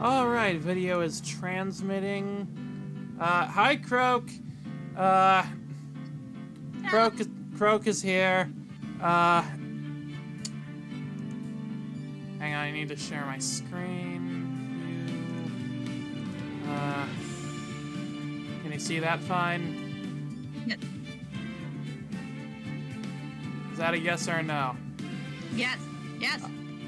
Alright, video is transmitting. Hi, Croak. Croak is here. Hang on, I need to share my screen. Can you see that fine? Yes. Is that a yes or a no? Yes. Yes.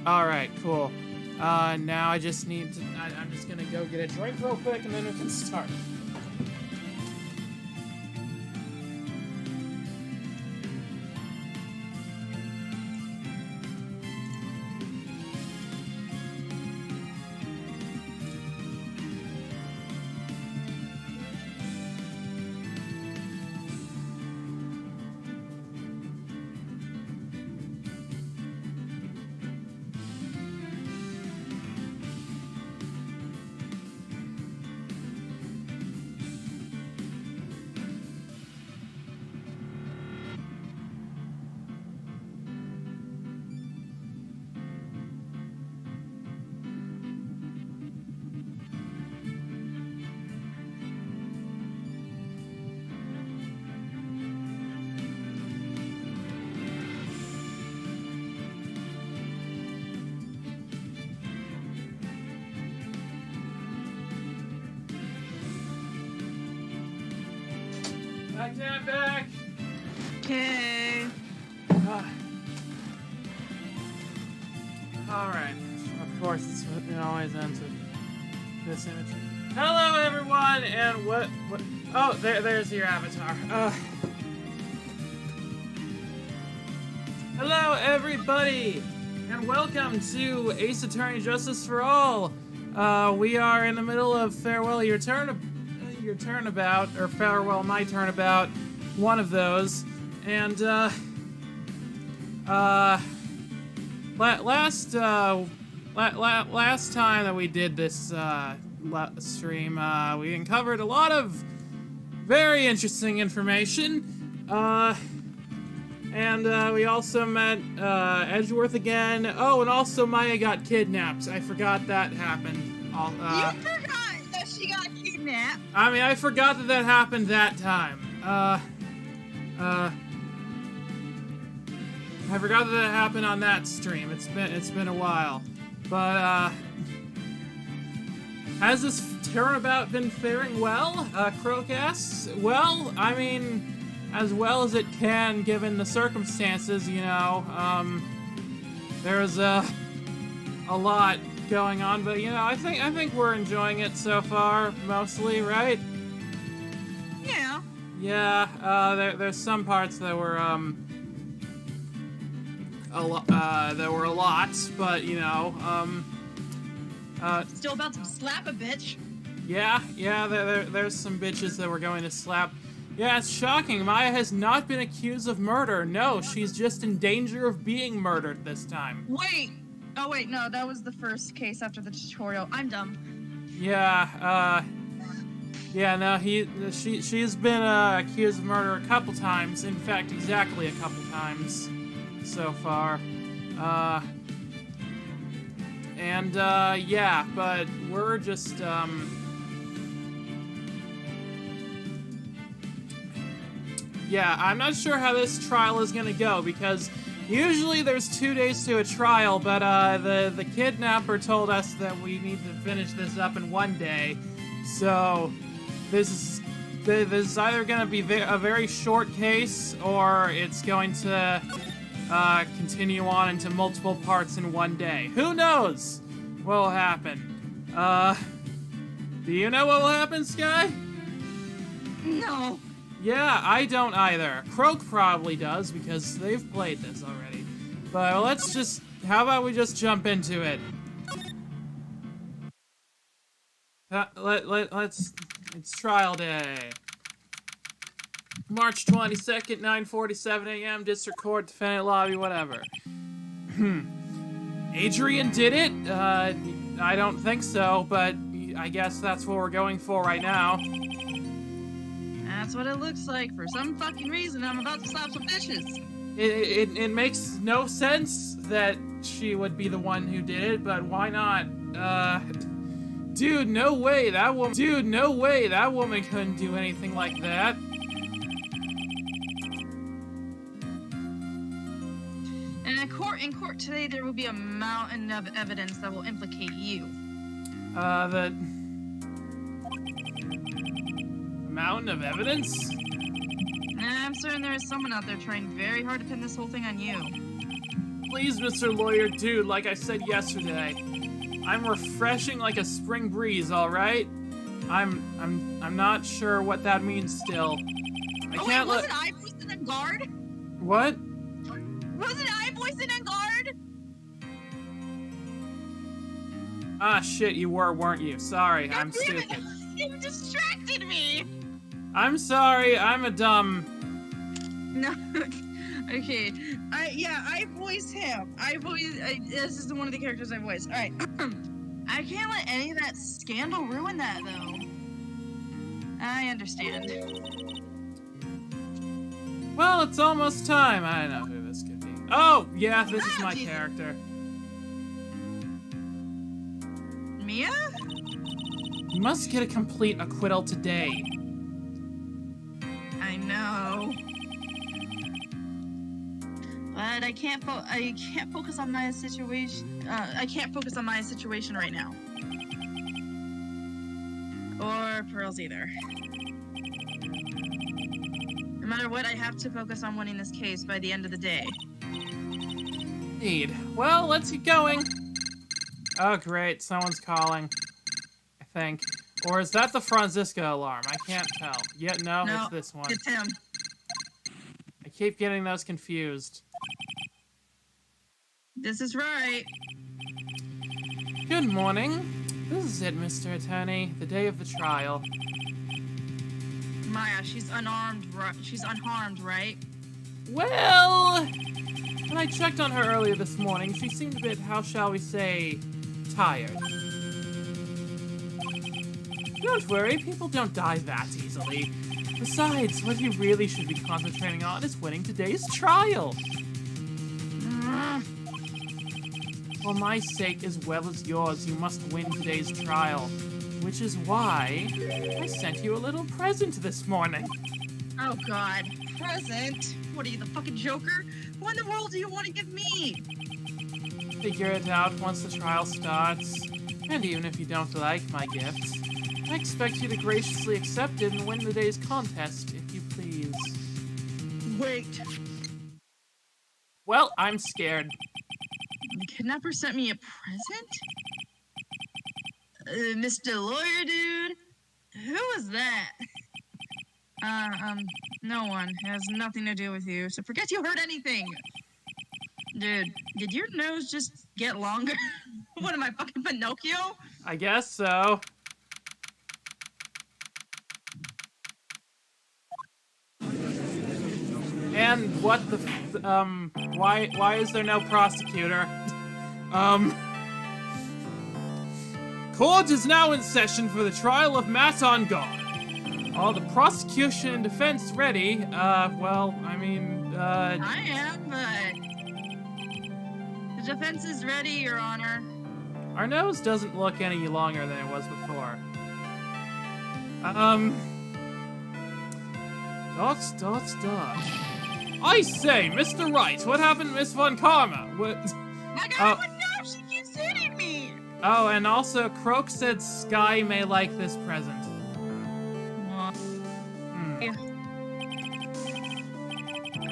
Alright, cool. Now I just need to... I'm just gonna go get a drink real quick and then we can start. Back. Okay. Alright. Of course, it always ends with this image. Hello, everyone, and what? Oh, there's your avatar. Hello, everybody, and welcome to Ace Attorney Justice for All. We are in the middle of Farewell Your Turnabout, or Farewell My Turnabout, one of those, and last time that we did this stream, we uncovered a lot of very interesting information, and we also met Edgeworth again. Oh, and also Maya got kidnapped. I forgot that happened. You forgot that she got kidnapped. I mean, I forgot that happened that time. I forgot that happened on that stream. It's been a while. But, has this turnabout been faring well? Croak asks. Well, I mean, as well as it can given the circumstances, you know. There's, a lot going on, but, you know, I think we're enjoying it so far, mostly, right? Yeah. Yeah, there's some parts that were, a lot, but, you know, Still about to slap a bitch. yeah, there's some bitches that we're going to slap. Yeah, it's shocking. Maya has not been accused of murder. No, she's just in danger of being murdered this time. Wait. Oh, wait, no, that was the first case after the tutorial. I'm dumb. Yeah, yeah, no, she's been, accused of murder a couple times. In fact, exactly a couple times so far. Yeah, but we're just, yeah, I'm not sure how this trial is gonna go, because usually there's 2 days to a trial, but, the kidnapper told us that we need to finish this up in 1 day, so this is either gonna be a very short case, or it's going to, continue on into multiple parts in 1 day. Who knows what will happen? Do you know what will happen, Sky? No. Yeah, I don't either. Croak probably does, because they've played this already. But let's just... how about we just jump into it? It's trial day. March 22nd, 9:47 a.m., District Court, Defendant Lobby, whatever. Adrian did it? I don't think so, but I guess that's what we're going for right now. That's what it looks like. For some fucking reason, I'm about to slap some bitches. It makes no sense that she would be the one who did it, but why not? Dude, no way, that woman. Dude, no way, that woman couldn't do anything like that. And in court today, there will be a mountain of evidence that will implicate you. The mountain of evidence? I'm certain there is someone out there trying very hard to pin this whole thing on you. Please, Mr. Lawyer, dude, like I said yesterday, I'm refreshing like a spring breeze, all right? I'm not sure what that means still. I can't let. Wasn't I voicing in guard? What? Wasn't I voicing in guard? Ah, shit, you were, weren't you? Sorry, I'm stupid. You distracted me. I'm sorry, I'm a dumb. No. Okay. I voice him. This is one of the characters I voice. All right. I can't let any of that scandal ruin that, though. I understand. Well, it's almost time. I know who this could be. Oh, yeah, this is my character. Mia? You must get a complete acquittal today. I know. But I can't focus on my situation. I can't focus on my situation right now. Or Pearl's either. No matter what, I have to focus on winning this case by the end of the day. Indeed. Well, let's get going. Oh, great. Someone's calling. I think. Or is that the Francisco alarm? I can't tell. Yeah, no, it's this one. It's him. I keep getting those confused. This is right. Good morning. This is it, Mr. Attorney. The day of the trial. Maya, she's unarmed, she's unharmed, right? Well, when I checked on her earlier this morning, she seemed a bit, how shall we say, tired. Don't worry, people don't die that easily. Besides, what you really should be concentrating on is winning today's trial. For my sake as well as yours, you must win today's trial. Which is why I sent you a little present this morning. Oh God, present? What are you, the fucking Joker? What in the world do you want to give me? Figure it out once the trial starts. And even if you don't like my gifts, I expect you to graciously accept it and win the day's contest, if you please. Wait. Well, I'm scared. The kidnapper sent me a present? Mr. Lawyer Dude? Who was that? No one. It has nothing to do with you, so forget you heard anything. Dude, did your nose just get longer? What am I, fucking Pinocchio? I guess so. And what the why is there no prosecutor? Court is now in session for the trial of Matt on guard. Are the prosecution and defense ready? Well, I mean, I am, but... The defense is ready, Your Honor. Our nose doesn't look any longer than it was before. Dot. I say, Mr. Wright, what happened to Miss Von Karma? What? My God, what no? She keeps hitting me! Oh, and also, Croak said Sky may like this present.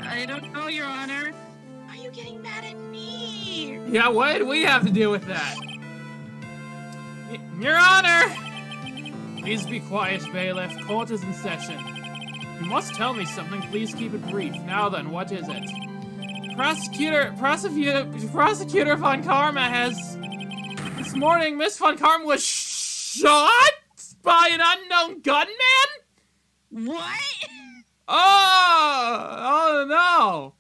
I don't know, Your Honor. Why are you getting mad at me? Yeah, what do we have to do with that? Your Honor! Please be quiet, bailiff. Court is in session. You must tell me something. Please keep it brief. Now then, what is it? Prosecutor Von Karma has... This morning, Miss Von Karma was shot by an unknown gunman? What? Oh no.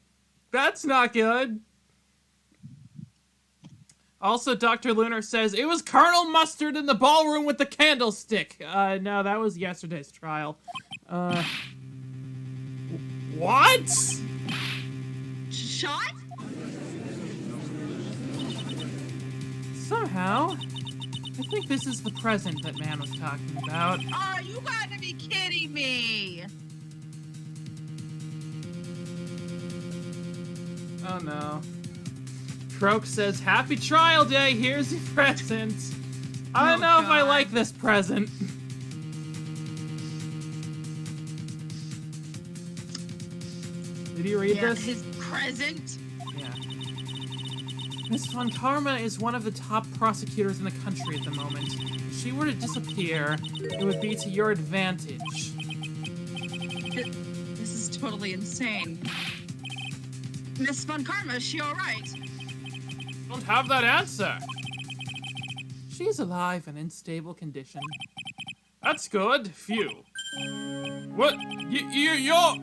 That's not good. Also, Dr. Lunar says, it was Colonel Mustard in the ballroom with the candlestick. No, that was yesterday's trial. What? Shot? Somehow, I think this is the present that man was talking about. Oh, you gotta be kidding me! Oh no. Croak says, "Happy trial day, here's your present." I don't know if I like this present. Did you read this? His present? Yeah. Miss Von Karma is one of the top prosecutors in the country at the moment. If she were to disappear, it would be to your advantage. This is totally insane. Miss Von Karma, is she alright? Don't have that answer. She's alive and in stable condition. That's good. Phew. What? You're...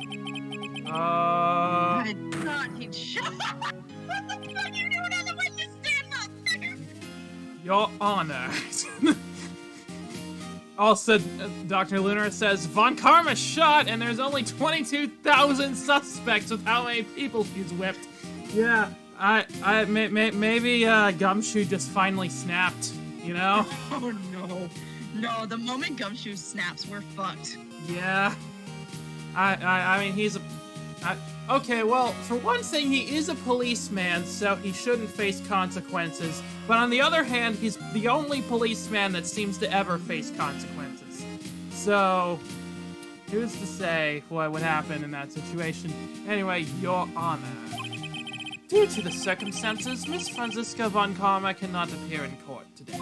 I thought he'd shut up. What the fuck are you doing on the witness stand, motherfucker? Your Honor. Also, Dr. Lunar says, Von Karma shot and there's only 22,000 suspects with how many people she's whipped. Yeah, maybe Gumshoe just finally snapped, you know? Oh no. No, the moment Gumshoe snaps, we're fucked. Yeah. I mean, he's a... okay, well, for one thing, he is a policeman, so he shouldn't face consequences. But on the other hand, he's the only policeman that seems to ever face consequences. So, who's to say what would happen in that situation? Anyway, Your Honor. Due to the circumstances, Miss Franziska Von Karma cannot appear in court today.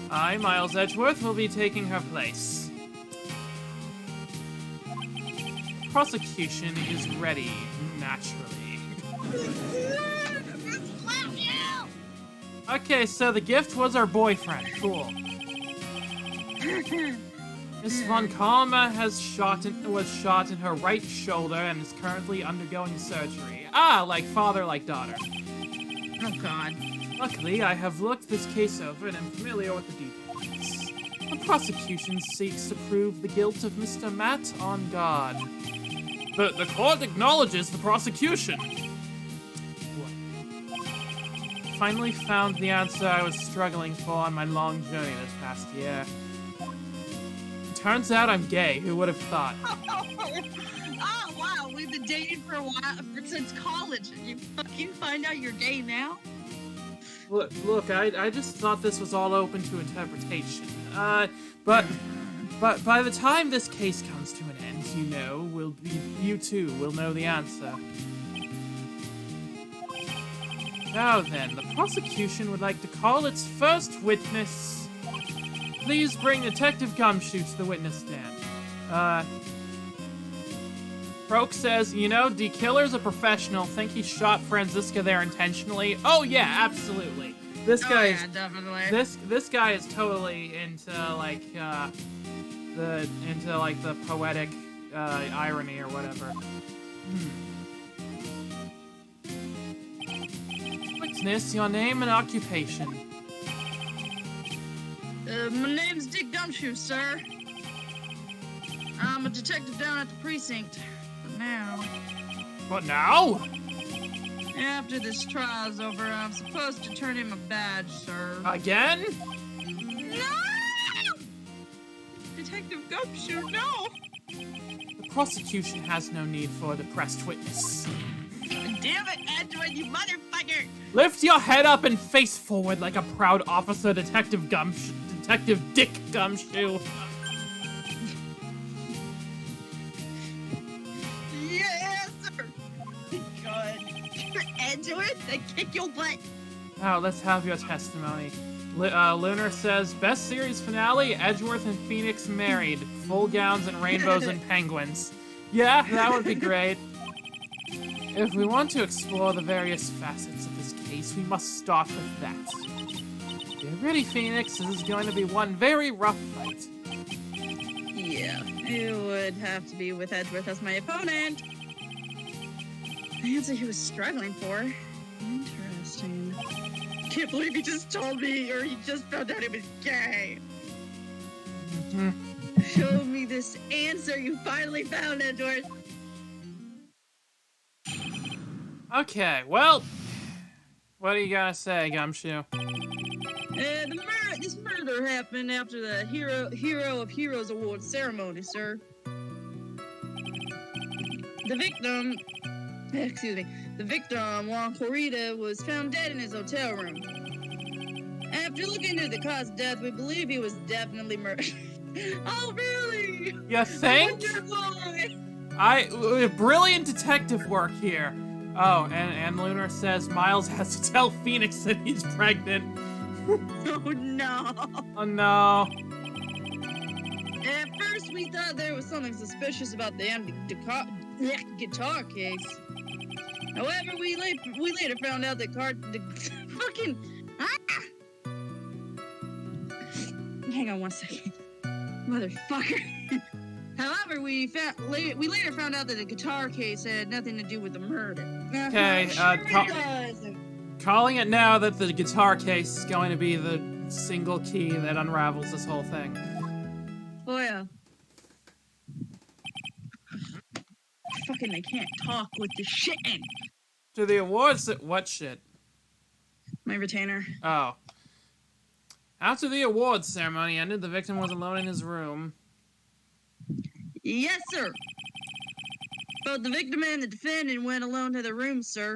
I, Miles Edgeworth, will be taking her place. Prosecution is ready, naturally. Okay, so the gift was our boyfriend. Cool. Miss Von Karma was shot in her right shoulder and is currently undergoing surgery. Ah, like father, like daughter. Oh god. Luckily, I have looked this case over and am familiar with the details. The prosecution seeks to prove the guilt of Mr. Matt on God. The court acknowledges the prosecution. What? Finally found the answer I was struggling for on my long journey this past year. Turns out I'm gay. Who would have thought? Oh wow, we've been dating for a while, since college, and you fucking find out you're gay now? Look, I just thought this was all open to interpretation. But by the time this case comes to an end, you too will know the answer. Now then, the prosecution would like to call its first witness. Please bring Detective Gumshoe to the witness stand. Croak says, the killer's a professional. Think he shot Franziska there intentionally? Oh yeah, absolutely. This guy is definitely. This guy is totally into the poetic irony or whatever. Witness, your name and occupation. My name's Dick Gumshoe, sir. I'm a detective down at the precinct. But now, What now? after this trial's over, I'm supposed to turn in my badge, sir. Again? No! Detective Gumshoe, no! The prosecution has no need for a depressed witness. Damn it, Edwin, you motherfucker! Lift your head up and face forward like a proud officer, Detective Dick Gumshoe. Yes, sir! God. Edwin, I kick your butt! Now, let's have your testimony. Lunar says, best series finale, Edgeworth and Phoenix married. Full gowns and rainbows and penguins. Yeah, that would be great. If we want to explore the various facets of this case, we must start with that. Get ready, Phoenix. This is going to be one very rough fight. Yeah, it would have to be with Edgeworth as my opponent. The answer he was struggling for. Interesting. Can't believe he just told me, or he just found out he was gay. Show me this answer you finally found, Edgeworth. Okay, well, what are you gonna say, Gumshoe? This murder murder happened after the Hero of Heroes Award ceremony, sir. The victim, Juan Corrida, was found dead in his hotel room. After looking into the cause of death, we believe he was definitely murdered. Oh, really? You think? Brilliant detective work here. Oh, and Lunar says Miles has to tell Phoenix that he's pregnant. Oh, no. Oh, no. At first, we thought there was something suspicious about the empty guitar case. However, we later found out that Hang on one second. Motherfucker. However, we later found out that the guitar case had nothing to do with the murder. Okay, calling it now that the guitar case is going to be the single key that unravels this whole thing. Oh, yeah. Fucking, I can't talk with the shitting. To the awards, what shit? My retainer. Oh. After the awards ceremony ended, the victim was alone in his room. Yes, sir. Both the victim and the defendant went alone to the room, sir.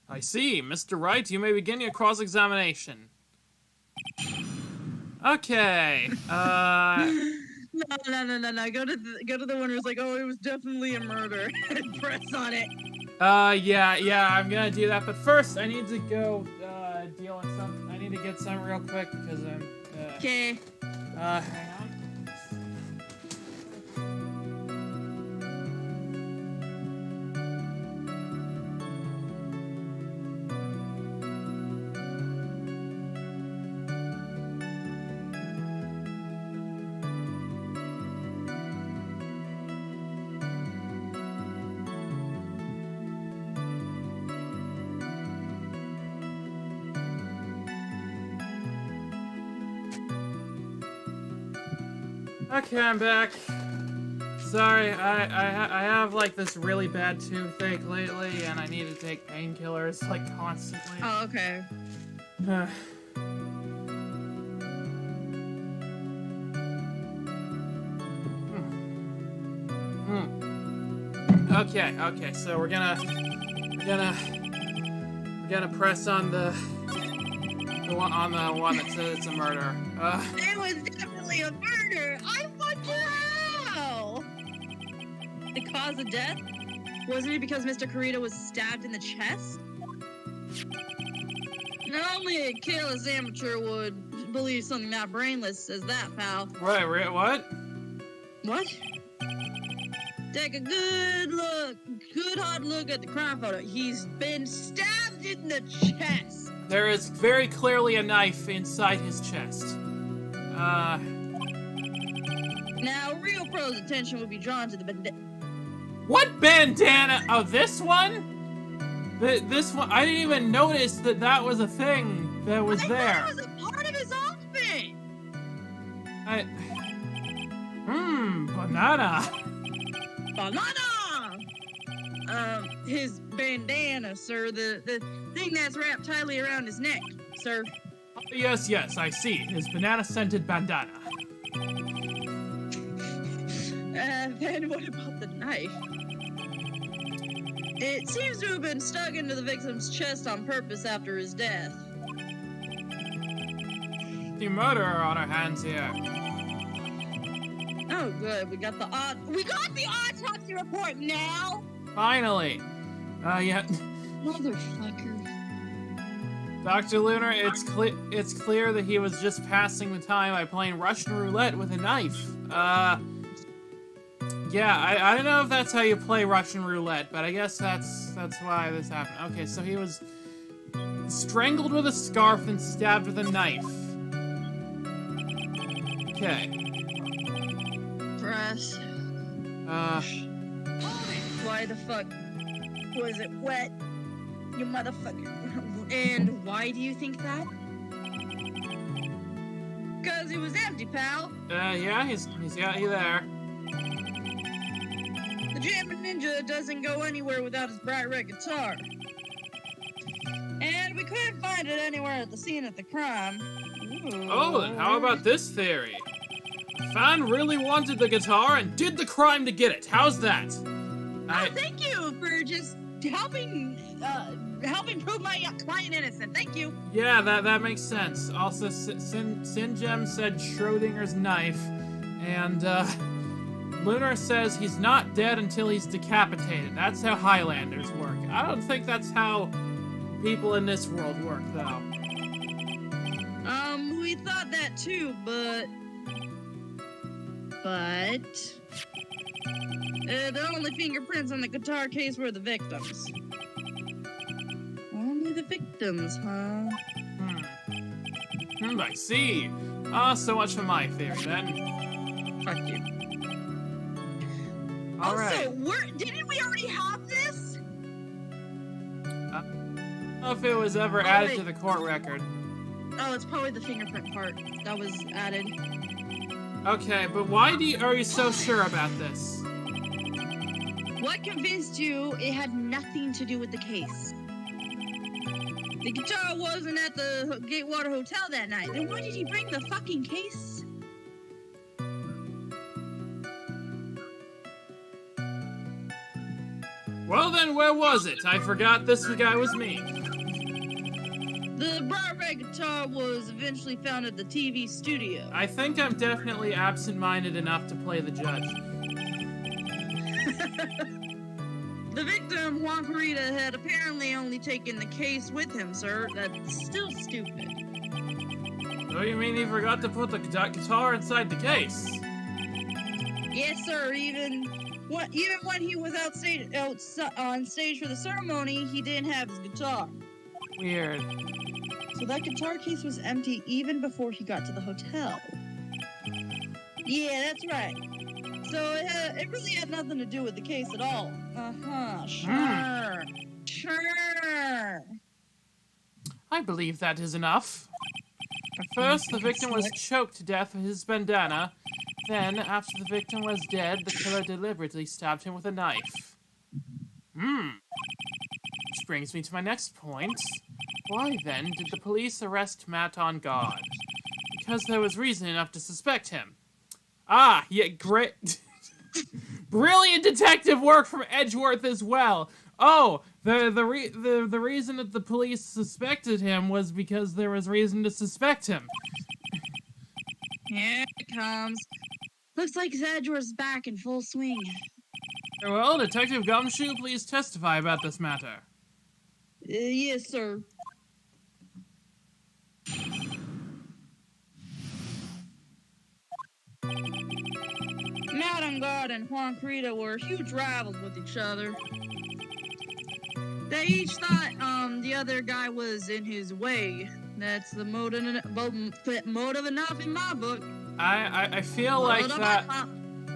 I see. Mr. Wright, you may begin your cross-examination. Okay. No. Go to the one who's like, oh, it was definitely a murder. And press on it. Yeah, I'm gonna do that. But first, I need to go, deal with some. I need to get some real quick because I'm, Okay. hang on. Okay, I'm back. Sorry, I have like this really bad toothache lately, and I need to take painkillers like constantly. Oh, okay. Okay, so we're gonna press on the one that says it's a murder. It was definitely a murder. I wonder how. The cause of death? Wasn't it because Mr. Corrida was stabbed in the chest? Not only a careless amateur would believe something that brainless as that, pal. Wait, what? What? Take a good hard look at the crime photo. He's been stabbed in the chest. There is very clearly a knife inside his chest. Now, real pro's attention would be drawn to the bandana. What bandana? Oh, this one? This one? I didn't even notice that was a thing that was there. I thought it was a part of his outfit. Banana. His bandana, sir. The thing that's wrapped tightly around his neck, sir. Yes, I see. His banana-scented bandana. Then what about the knife? It seems to have been stuck into the victim's chest on purpose after his death. The murderer on our hands here. Oh, good. We got the autopsy report now. Finally. Yeah. Motherfucker. Dr. Lunar, it's clear that he was just passing the time by playing Russian roulette with a knife. Yeah, I don't know if that's how you play Russian roulette, but I guess that's why this happened. Okay, so he was strangled with a scarf and stabbed with a knife. Okay. Press. Why the fuck was it wet? You motherfucker. And why do you think that? Because it was empty, pal. Yeah, he's got you there. The Jammin' Ninja doesn't go anywhere without his bright red guitar. And we couldn't find it anywhere at the scene of the crime. Ooh. Oh, then how about this theory? The fan really wanted the guitar and did the crime to get it. How's that? Oh, thank you for just helping prove my client innocent. Thank you. Yeah, that makes sense. Also, Sinjem said Schrodinger's knife, and Lunar says he's not dead until he's decapitated. That's how Highlanders work. I don't think that's how people in this world work, though. We thought that too, but the only fingerprints on the guitar case were the victims. Only the victims, huh? I see. So much for my theory, then. Fuck you. All right. Didn't we already have this? I don't know if it was ever added to the court record. Oh, it's probably the fingerprint part that was added. Okay, but why are you so sure about this? What convinced you it had nothing to do with the case? The guitar wasn't at the Gatewater Hotel that night. Then why did he bring the fucking case? Well then, where was it? I forgot this guy was me. The bright red guitar was eventually found at the TV studio. I think I'm definitely absent-minded enough to play the judge. The victim, Juan Carita, had apparently only taken the case with him, sir. That's still stupid. Oh, you mean he forgot to put the guitar inside the case? Yes, sir. Even when he was on stage for the ceremony, he didn't have his guitar. Weird. So that guitar case was empty even before he got to the hotel. Yeah, that's right. So it really had nothing to do with the case at all. Sure. Sure. I believe that is enough. At first, the victim was choked to death with his bandana. Then, after the victim was dead, the killer deliberately stabbed him with a knife. Which brings me to my next point. Why, then, did the police arrest Matt on guard? Because there was reason enough to suspect him. Ah, yeah, great. Brilliant detective work from Edgeworth as well. Oh, the reason that the police suspected him was because there was reason to suspect him. Here it comes. Looks like Edgeworth's back in full swing. Well, Detective Gumshoe, please testify about this matter. Yes, sir. Matt on guard and Juan Carita were huge rivals with each other. They each thought the other guy was in his way. That's the motive enough in my book. I feel like that.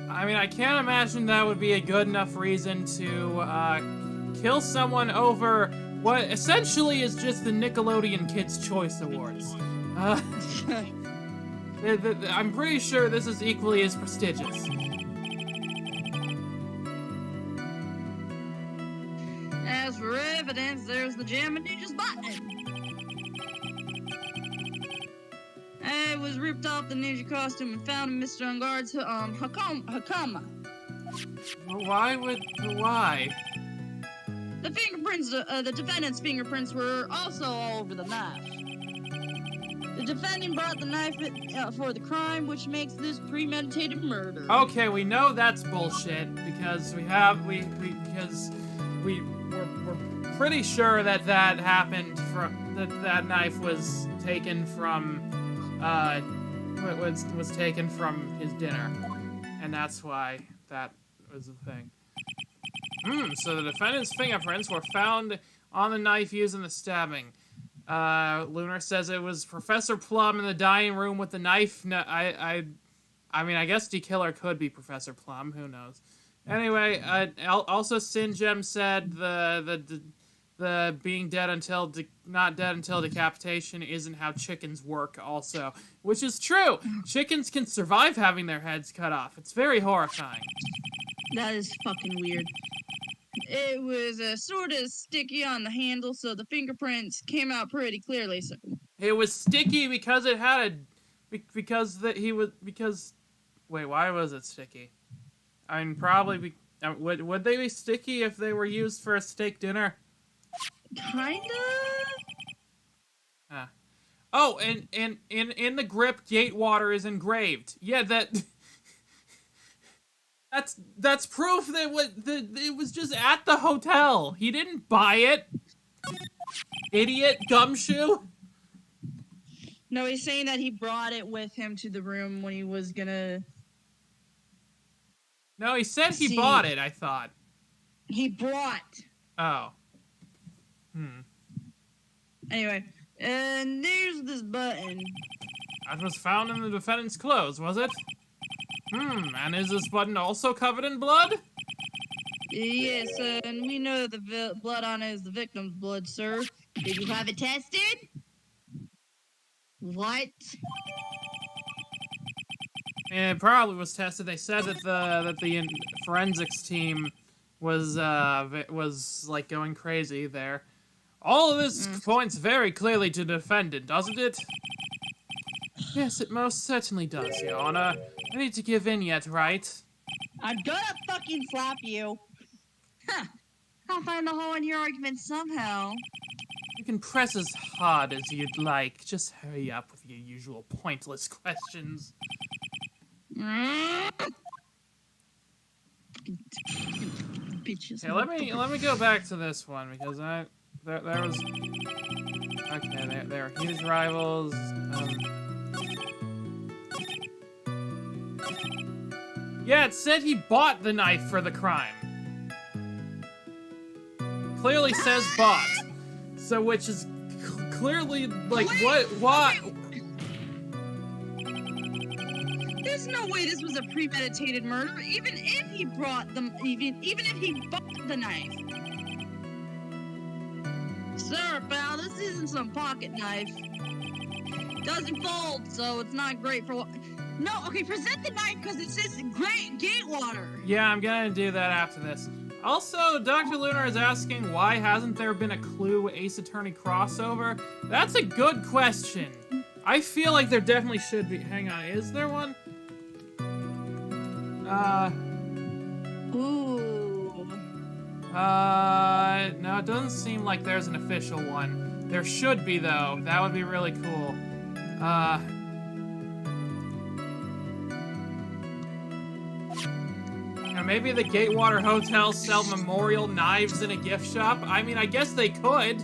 I mean, I can't imagine that would be a good enough reason to kill someone over what essentially is just the Nickelodeon Kids' Choice Awards. I'm pretty sure this is equally as prestigious. As for evidence, there's the Jam and Ninjas button. It was ripped off the ninja costume and found in Mr. Unguard's Hakama. Why? The fingerprints, the defendant's fingerprints were also all over the knife. The defendant brought the knife for the crime, which makes this premeditated murder. Okay, we know that's bullshit because we're pretty sure that happened from that knife was taken from was taken from his dinner, and that's why that was the thing. So the defendant's fingerprints were found on the knife used in the stabbing. Lunar says it was Professor Plum in the dining room with the knife. No, I mean, I guess the killer could be Professor Plum. Who knows? Anyway, also Sinjem said the being dead until not dead until decapitation isn't how chickens work. Also, which is true. Chickens can survive having their heads cut off. It's very horrifying. That is fucking weird. it was sort of sticky on the handle, so the fingerprints came out pretty clearly. So It was sticky because it had because wait, why was it sticky? I mean, probably would they be sticky if they were used for a steak dinner? kinda. Huh. Oh, and in the grip, Gatewater is engraved. Yeah, that's proof that it was just at the hotel. He didn't buy it. Idiot gumshoe. No, he's saying that he brought it with him to the room when he was gonna. No, he said he bought it, I thought. He brought. Oh. Anyway, and there's this button. That was found in the defendant's clothes, was it? And is this button also covered in blood? Yes, and we know that the blood on it is the victim's blood, sir. Did you have it tested? What? And it probably was tested. They said that the forensics team was like going crazy there. All of this points very clearly to the defendant, doesn't it? Yes, it most certainly does, Your Honor. I need to give in yet, right? I'm gonna fucking slap you. Huh. I'll find the hole in your argument somehow. You can press as hard as you'd like. Just hurry up with your usual pointless questions. Bitches. Okay, let me go back to this one because there was okay, there are huge rivals. Yeah, it said he bought the knife for the crime. Clearly says bought. So, which is clearly, like, what? There's no way this was a premeditated murder, even if he brought them, even if he bought the knife. Sir, pal, this isn't some pocket knife. Doesn't fold, so it's not great for what. No, okay, present the knife because it says great Gatewater. Yeah, I'm gonna do that after this. Also, Dr. Lunar is asking why hasn't there been a Clue Ace Attorney crossover? That's a good question. I feel like there definitely should be. Hang on, is there one? Ooh. No, it doesn't seem like there's an official one. There should be, though. That would be really cool. Maybe the Gatewater Hotel sell memorial knives in a gift shop? I mean, I guess they could,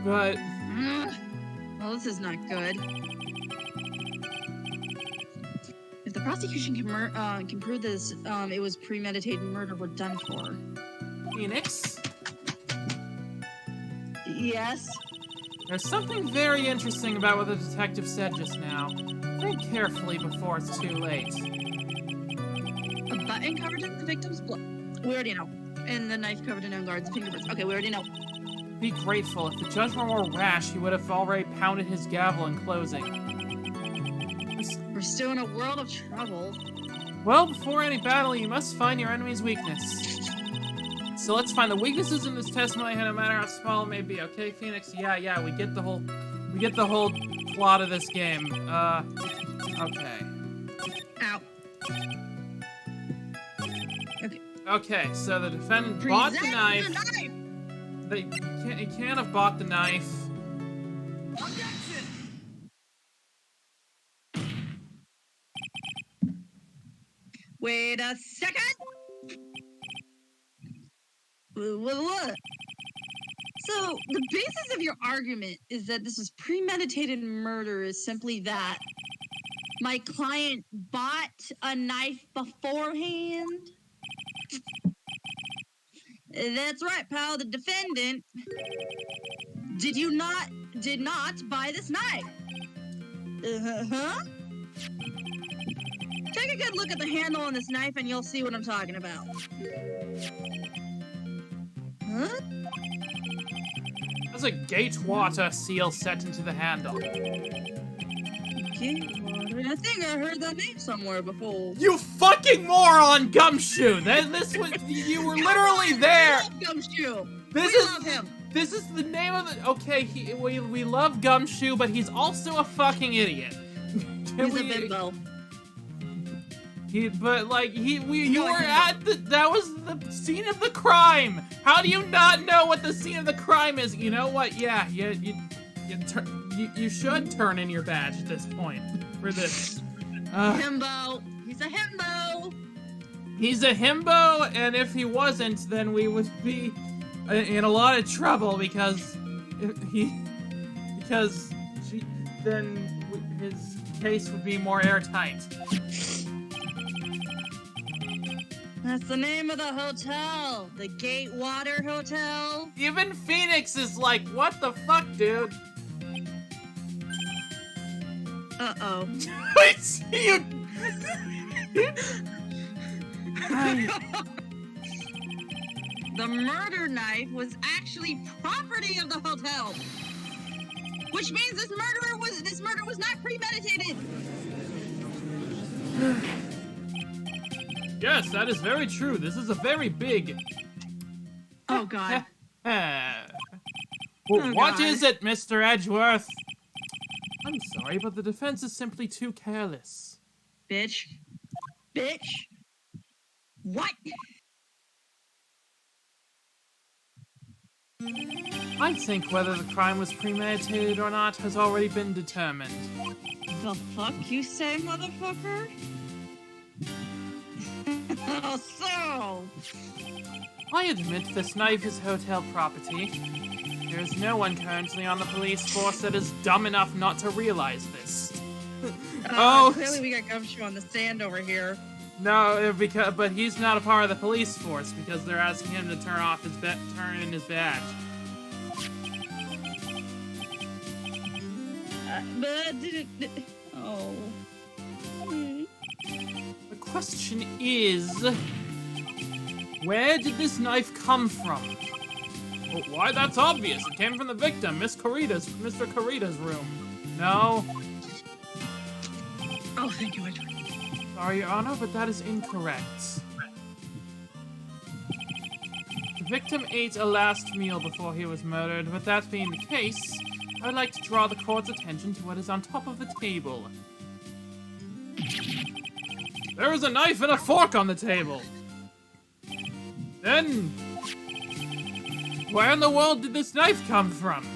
but... Well, this is not good. If the prosecution can prove this, it was premeditated murder, we're done for. Phoenix? Yes? There's something very interesting about what the detective said just now. Think carefully before it's too late. A button covered in the victim's blood. We already know. And the knife covered in Unguard's fingerprints. Okay, we already know. Be grateful. If the judge were more rash, he would have already pounded his gavel in closing. We're still in a world of trouble. Well, before any battle, you must find your enemy's weakness. So let's find the weaknesses in this testimony, no matter how small it may be. Okay, Phoenix? Yeah, we get the whole plot of this game. Okay. Ow. Okay, so the defendant bought the knife. He can't have bought the knife. Wait a second. What? So the basis of your argument is that this is premeditated murder is simply that my client bought a knife beforehand? That's right, pal. The defendant did not buy this knife. Huh? Take a good look at the handle on this knife and you'll see what I'm talking about. Huh? There's a Gatewater seal set into the handle. I think I heard that name somewhere before. You fucking moron, Gumshoe! This was you were literally there. We love Gumshoe. This We is love him. This is the name of the. Okay, we love Gumshoe, but he's also a fucking idiot. He's a bimbo. You were at that was the scene of the crime. How do you not know what the scene of the crime is? You know what? Yeah, you should turn in your badge at this point for this. Himbo. He's a himbo. He's a himbo, and if he wasn't, then we would be in a lot of trouble because then his case would be more airtight. That's the name of the hotel. The Gatewater Hotel. Even Phoenix is like, what the fuck, dude? Uh-oh. The murder knife was actually property of the hotel. Which means this murder was not premeditated. Yes, that is very true. This is a very big... Oh, God. What is it, Mr. Edgeworth? I'm sorry, but the defense is simply too careless. Bitch. Bitch. What? I think whether the crime was premeditated or not has already been determined. The fuck you say, motherfucker? So... I admit this knife is hotel property. There is no one currently on the police force that is dumb enough not to realize this. Clearly we got Gumshoe on the stand over here. No, but he's not a part of the police force because they're asking him to turn in his badge. The question is, where did this knife come from? Well, why, that's obvious. It came from the victim, Mr. Corita's room. No. Oh, thank you, Edward. Sorry, Your Honor, but that is incorrect. The victim ate a last meal before he was murdered. With that being the case, I would like to draw the court's attention to what is on top of the table. There is a knife and a fork on the table. Then, where in the world did this knife come from?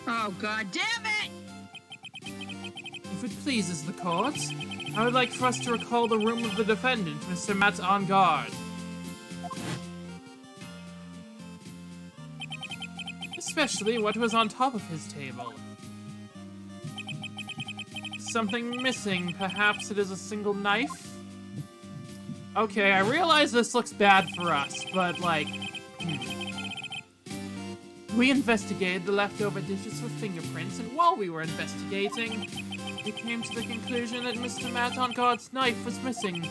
Oh, God damn it! If it pleases the court, I would like for us to recall the room of the defendant, Mr. Matt on guard. Especially what was on top of his table. Something missing. Perhaps it is a single knife? Okay, I realize this looks bad for us, but like... We investigated the leftover dishes for fingerprints, and while we were investigating, we came to the conclusion that Mr. Matt on guard's knife was missing.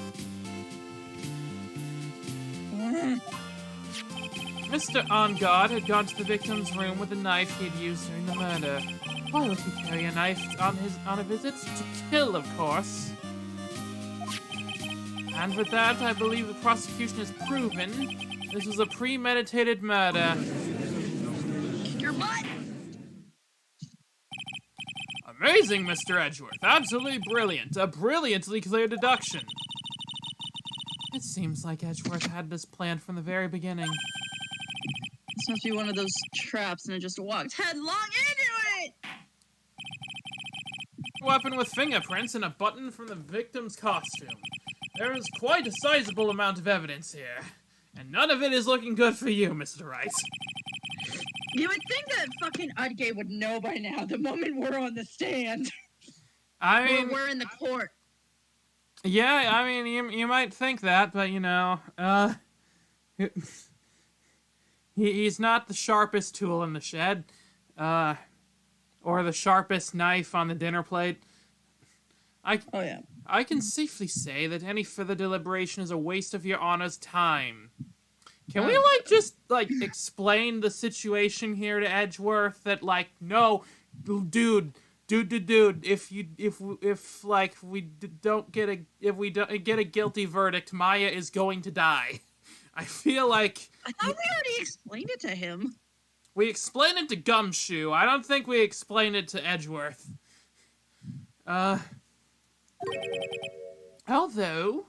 Mr. On Guard had gone to the victim's room with a knife he had used during the murder. Why would he carry a knife on a visit? To kill, of course. And with that, I believe the prosecution has proven this was a premeditated murder. Kick your butt! Amazing, Mr. Edgeworth. Absolutely brilliant. A brilliantly clear deduction. It seems like Edgeworth had this planned from the very beginning. This must be one of those traps, and I just walked headlong into it! A weapon with fingerprints and a button from the victim's costume. There is quite a sizable amount of evidence here, and none of it is looking good for you, Mr. Wright. You would think that fucking Udgay would know by now the moment we're on the stand. I mean... We're in the court. Yeah, I mean, you might think that, but, you know, he's not the sharpest tool in the shed, or the sharpest knife on the dinner plate. Oh, yeah. I can safely say that any further deliberation is a waste of your Honor's time. Can we, explain the situation here to Edgeworth that, no, dude, Dude, if we don't get a guilty verdict, Maya is going to die. I feel like I thought we already explained it to him. we explained it to Gumshoe. I don't think we explained it to Edgeworth. Although,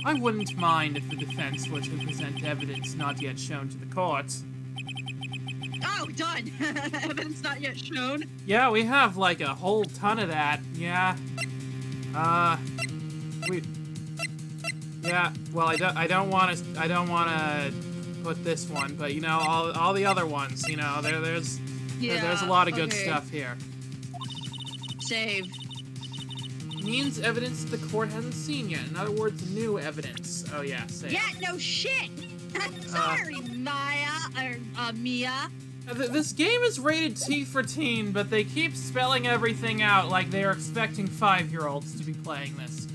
I wouldn't mind if the defense were to present evidence not yet shown to the court. Oh, done. Evidence not yet shown. Yeah, we have like a whole ton of that. Yeah. Yeah. Well, I don't want to put this one, but you know, all the other ones. You know, there's a lot of good stuff here. Save. Means evidence the court hasn't seen yet. In other words, new evidence. Oh yeah, save. Yeah, no shit. Sorry, Maya or Mia. This game is rated T for teen, but they keep spelling everything out like they are expecting 5-year-olds to be playing this.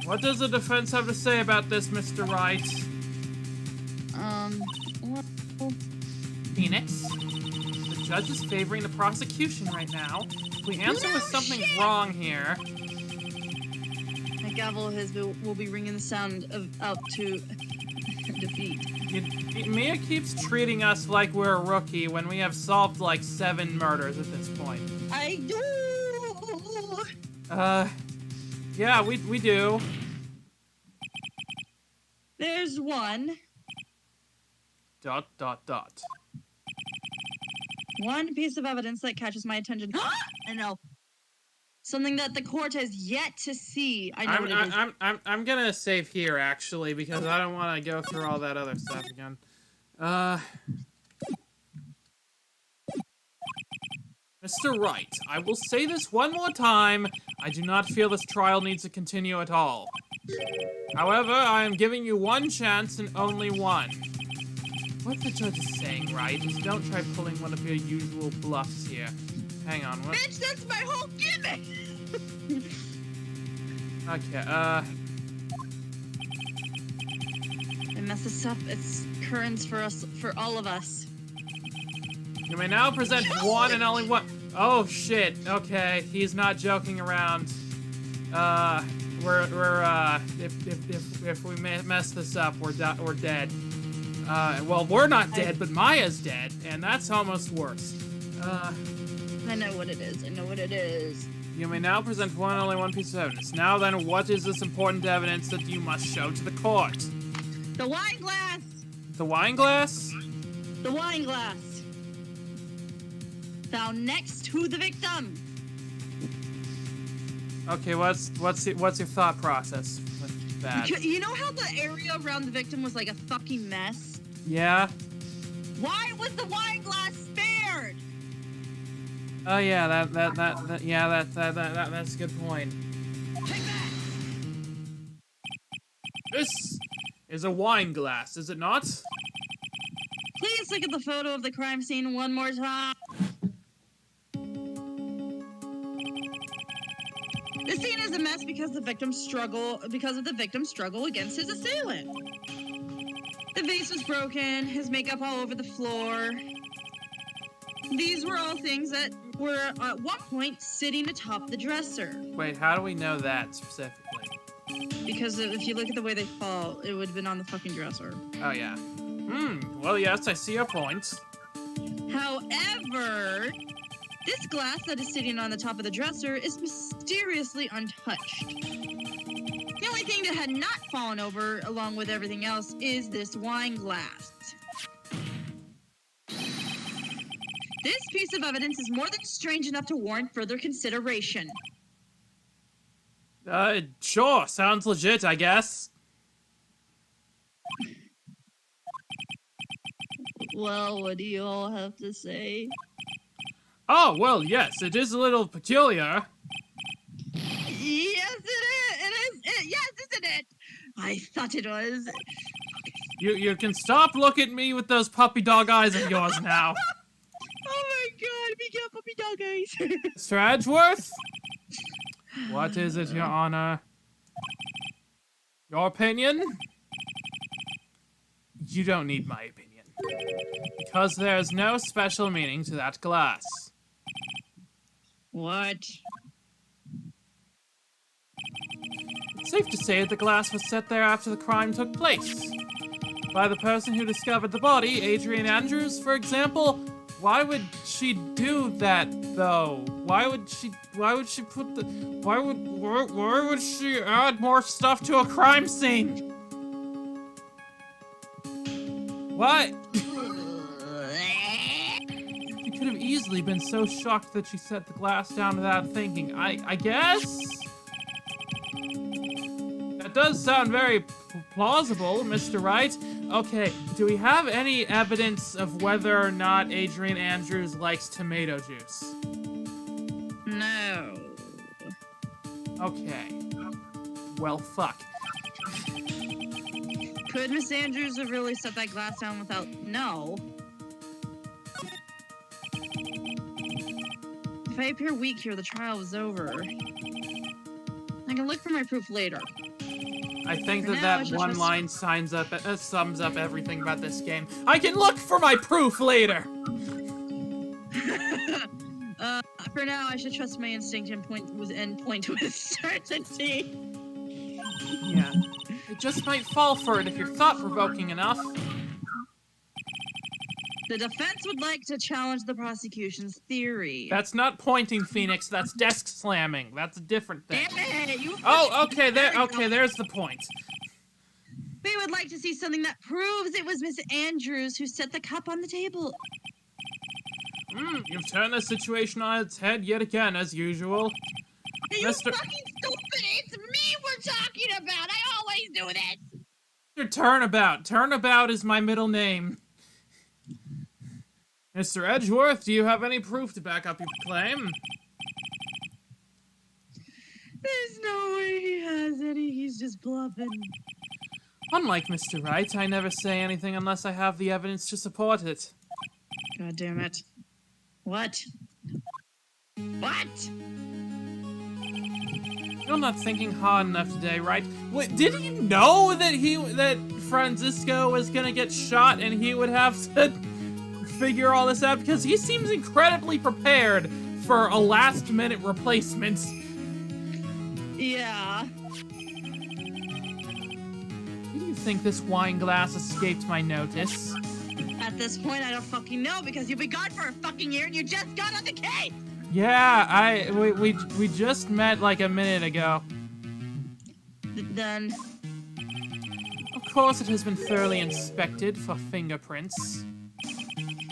What does the defense have to say about this, Mr. Wright? Well, Phoenix? The judge is favoring the prosecution right now. If we answer with something wrong here... My gavel will be ringing the sound of out to defeat. Mia keeps treating us like we're a rookie when we have solved like 7 murders at this point. I do! Yeah, we do. There's one. ... One piece of evidence that catches my attention. I know. Something that the court has yet to see. I know what it is. I'm gonna save here, actually, because I don't want to go through all that other stuff again. Mr. Wright, I will say this one more time. I do not feel this trial needs to continue at all. However, I am giving you one chance and only one. What the judge is saying, right, is don't try pulling one of your usual bluffs here. Hang on, what? Bitch, that's my whole gimmick! Okay, I mess this up. It's currents for all of us. You may now present one and only one. Oh shit. Okay, he's not joking around. If we mess this up, we're dead. Well, we're not dead, but Maya's dead, and that's almost worse. I know what it is. I know what it is. You may now present one and only one piece of evidence. Now then, what is this important evidence that you must show to the court? The wine glass! The wine glass? The wine glass. Found next to the victim. Okay, what's your thought process with that? You know how the area around the victim was like a fucking mess? Yeah. Why was the wine glass spared? Oh yeah, that's a good point. Take that! This is a wine glass, is it not? Please look at the photo of the crime scene one more time. The scene is a mess because of the victim's struggle against his assailant. The vase was broken, his makeup all over the floor. These were all things that were at one point sitting atop the dresser. Wait, how do we know that specifically? Because if you look at the way they fall, it would have been on the fucking dresser. Oh yeah. Well yes, I see your point. However, this glass that is sitting on the top of the dresser is mysteriously untouched. The only thing that had not fallen over, along with everything else, is this wine glass. This piece of evidence is more than strange enough to warrant further consideration. Sure, sounds legit, I guess. Well, what do you all have to say? Oh, well, yes, it is a little peculiar. Yes, it is. Yes, isn't it? I thought it was. You can stop looking at me with those puppy dog eyes of yours now. Oh my god, we got puppy dog eyes. Mr. Edgeworth? What is it, Your Honor? Your opinion? You don't need my opinion. Because there's no special meaning to that glass. What? It's safe to say that the glass was set there after the crime took place. By the person who discovered the body, Adrian Andrews, for example. Why would she do that, though? Why would she put the, why would she add more stuff to a crime scene? What? She could have easily been so shocked that she set the glass down without thinking. I guess? That does sound very plausible, Mr. Wright. Okay, do we have any evidence of whether or not Adrian Andrews likes tomato juice? No. Okay. Well, fuck. Could Miss Andrews have really set that glass down without... No. If I appear weak here, the trial is over. I can look for my proof later. I think For that now, I that should one just- line sums up everything about this game. I can look for my proof later! For now, I should trust my instinct and point with certainty. Yeah. It just might fall for it if you're thought-provoking enough. The defense would like to challenge the prosecution's theory. That's not pointing, Phoenix. That's desk slamming. That's a different thing. Damn it! You Oh, okay, there's the point. We would like to see something that proves it was Miss Andrews who set the cup on the table. You've turned the situation on its head yet again, as usual. Are you Mr. fucking stupid? It's me we're talking about! I always do this! Mr. Turnabout. Turnabout is my middle name. Mr. Edgeworth, do you have any proof to back up your claim? There's no way he has any. He's just bluffing. Unlike Mr. Wright, I never say anything unless I have the evidence to support it. God damn it. What? What? You're not thinking hard enough today, right? Wait, did he know that Francisco was gonna get shot and he would have to figure all this out? Because he seems incredibly prepared for a last-minute replacement. Yeah. Do you think this wine glass escaped my notice? At this point, I don't fucking know because you've been gone for a fucking year and you just got on the case! Yeah, we just met like a minute ago. Then... Of course it has been thoroughly inspected for fingerprints.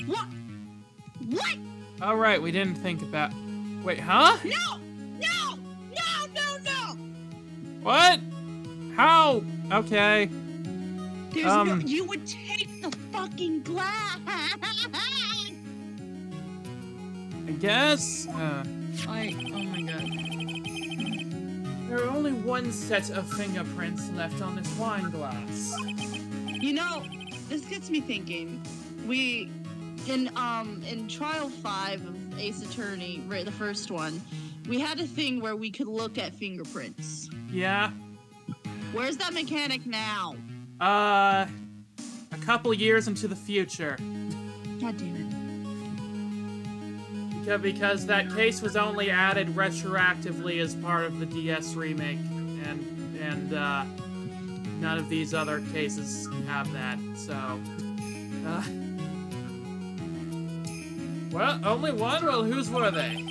What? What? Alright, we didn't think about... Wait, huh? No! No! No! No! No! What? How? Okay. There's no... You would take the fucking glass! I guess? Oh my god. There are only one set of fingerprints left on this wine glass. You know, this gets me thinking. We... In trial 5 of Ace Attorney, right, the first one, we had a thing where we could look at fingerprints. Yeah? Where's that mechanic now? A couple years into the future. God damn it. Because that case was only added retroactively as part of the DS remake, and none of these other cases have that, so... Well, only one? Well, whose were they?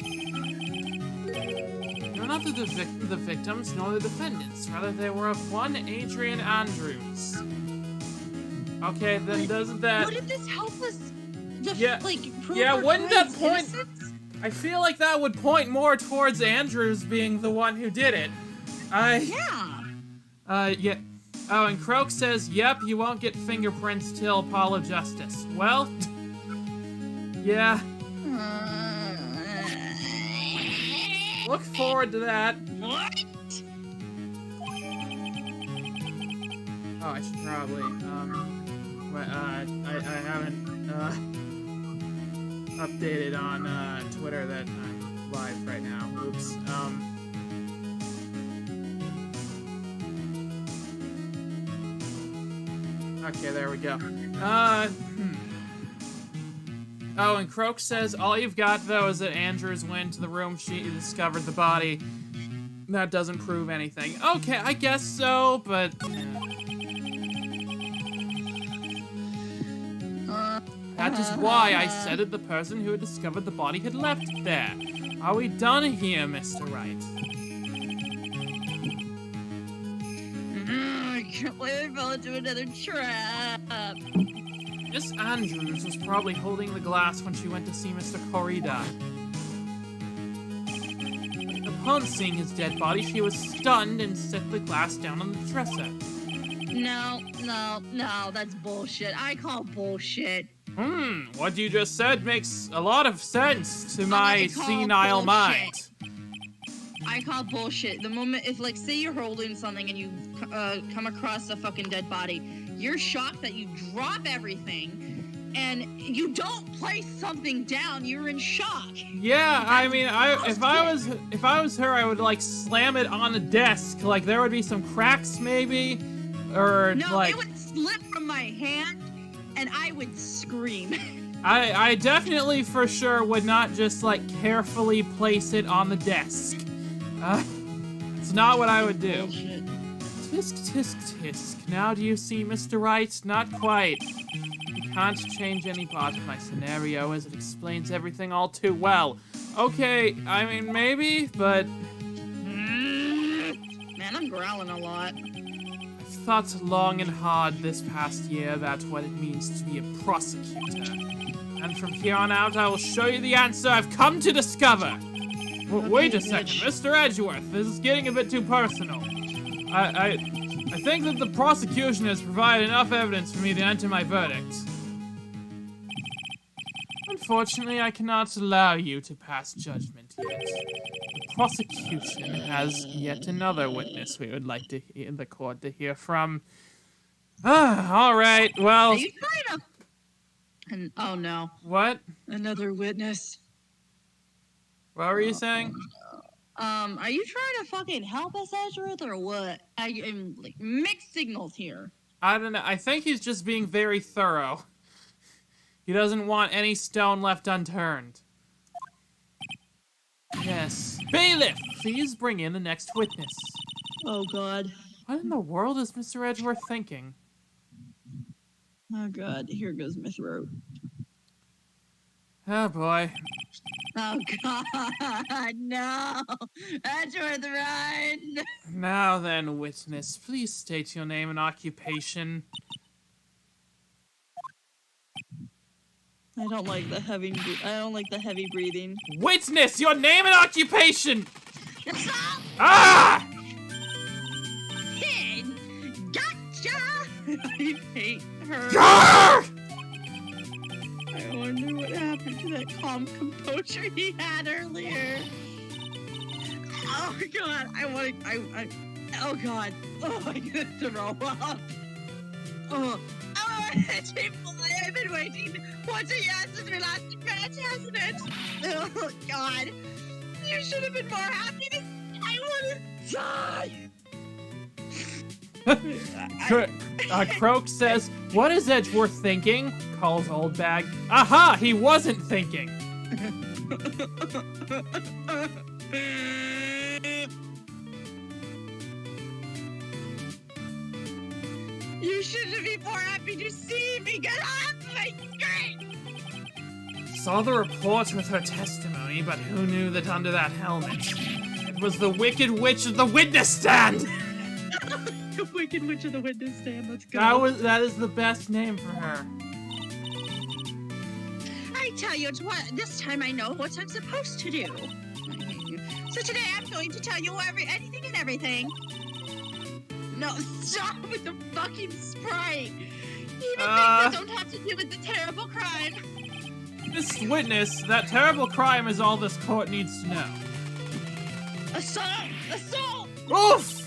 They're not the victims, nor the defendants. Rather, they were of one Adrian Andrews. Okay, then doesn't that... Wouldn't this help us, prove yeah, our wouldn't that client's point... innocence? I feel like that would point more towards Andrews being the one who did it. Yeah. Yeah. Oh, and Croak says, yep, you won't get fingerprints till Apollo Justice. Well... yeah. Look forward to that. What? Oh, I should probably, I haven't, updated on, Twitter that I'm live right now. Oops. Okay, there we go. Oh, and Croak says all you've got, though, is that Andrews went to the room she discovered the body. That doesn't prove anything. Okay, I guess so, but... That is why I said that the person who had discovered the body had left there. Are we done here, Mr. Wright? I can't believe I fell into another trap. Miss Andrews was probably holding the glass when she went to see Mr. Corrida. Upon seeing his dead body, she was stunned and set the glass down on the dresser. No, that's bullshit. I call bullshit. What you just said makes a lot of sense to my senile mind. I call bullshit. The moment, if like, say you're holding something and you come across a fucking dead body, you're shocked that you drop everything and you don't place something down. You're in shock. Yeah, I mean, if I was her, I would like slam it on the desk. Like there would be some cracks, maybe, or no, like. It would slip from my hand, and I would scream. I definitely for sure would not just like carefully place it on the desk. It's not what I would do. Bullshit. Tisk, tisk, tisk. Now do you see, Mr. Wright? Not quite. You can't change any part of my scenario as it explains everything all too well. Okay, I mean, maybe, but... Man, I'm growling a lot. I've thought long and hard this past year about what it means to be a prosecutor. And from here on out, I will show you the answer I've come to discover. Wait a second, Mr. Edgeworth, this is getting a bit too personal. I think that the prosecution has provided enough evidence for me to enter my verdict. Unfortunately, I cannot allow you to pass judgment yet. The prosecution has yet another witness we would like the court to hear from. All right, well... Are you trying to... Oh, no. What? Another witness. What were you saying? Are you trying to fucking help us, Edgeworth, or what? I'm like mixed signals here. I don't know. I think he's just being very thorough. He doesn't want any stone left unturned. Yes. Bailiff, please bring in the next witness. Oh, God. What in the world is Mr. Edgeworth thinking? Oh, God. Here goes my throat. Oh, boy. Oh, God. No. Edgeworth, run. Now then, witness, please state your name and occupation. I don't like the heavy breathing. Witness, your name and occupation! Ah! Gotcha! I hate her. Grr! I wonder what happened to that calm composure he had earlier. Oh God, oh God, oh, I'm gonna throw up. Oh, I've been waiting. What's a yes since we last match, hasn't it? Oh God, you should have been more happy. I want to die. Croak says, "What is Edgeworth thinking?" Calls Old Bag. Aha! He wasn't thinking. You shouldn't be more happy to see me get off my screen. Saw the report with her testimony, but who knew that under that helmet it was the Wicked Witch of the witness stand. The Wicked Witch of the witness stand. Let's go. That is the best name for her. I tell you what, this time I know what I'm supposed to do. So today I'm going to tell you anything and everything. No, stop with the fucking Sprite. Even things that don't have to do with the terrible crime. This witness, that terrible crime is all this court needs to know. Assault! Assault! Oof!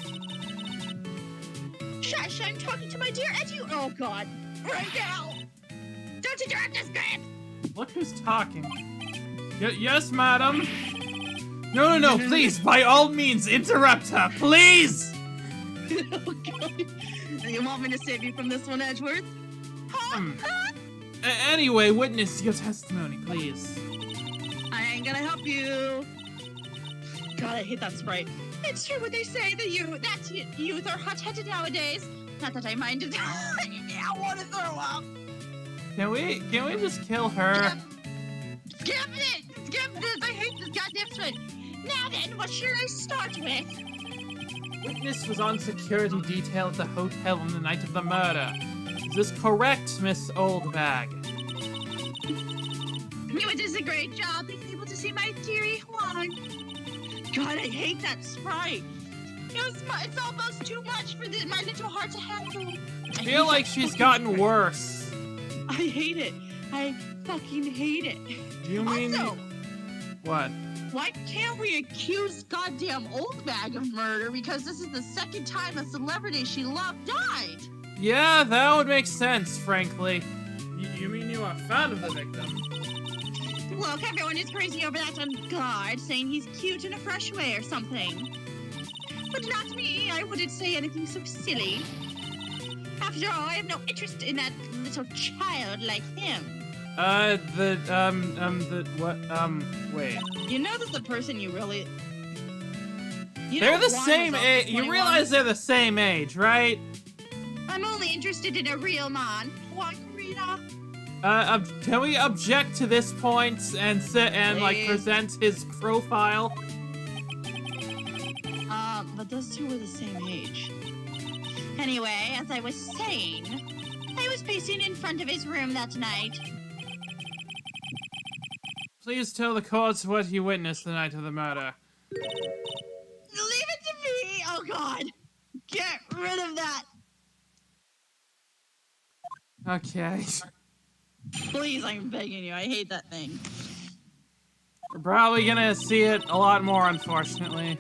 Shush, I'm talking to my dear Eddie. Oh God, right now. Don't interrupt us, Grant. Look who's talking. Yes, madam. No, please, by all means, interrupt her, please! Oh God. You want me to save you from this one, Edgeworth? Huh? Anyway, witness your testimony, please. I ain't gonna help you. God, I hate that sprite. It's true what they say, that youth are hot-headed nowadays. Not that I minded. I want to throw up. Can we just kill her? Skip it! Skip this! I hate this goddamn sprite. Now then, what should I start with? Witness was on security detail at the hotel on the night of the murder. Is this correct, Miss Oldbag? You did a great job being able to see my dearie Juan. God, I hate that sprite. It's almost too much for my little heart to handle. I feel like she's gotten worse. I hate it. I fucking hate it. Do you mean... Also, what? why can't we accuse goddamn Oldbag of murder? Because this is the second time a celebrity she loved died. Yeah, that would make sense, frankly. You mean you are a fan of the victim? Look, everyone is crazy over that on guard, saying he's cute in a fresh way or something. But not me. I wouldn't say anything so silly. After all, I have no interest in that little child like him. Wait. You know that the person you really... They're the same age. You realize they're the same age, right? I'm only interested in a real man. Juan Carina. Can we object to this point and sit and like present his profile? But those two were the same age. Anyway, as I was saying, I was pacing in front of his room that night. Please tell the courts what you witnessed the night of the murder. Leave it to me! Oh God! Get rid of that! Okay. Please, I'm begging you. I hate that thing. We're probably gonna see it a lot more, unfortunately.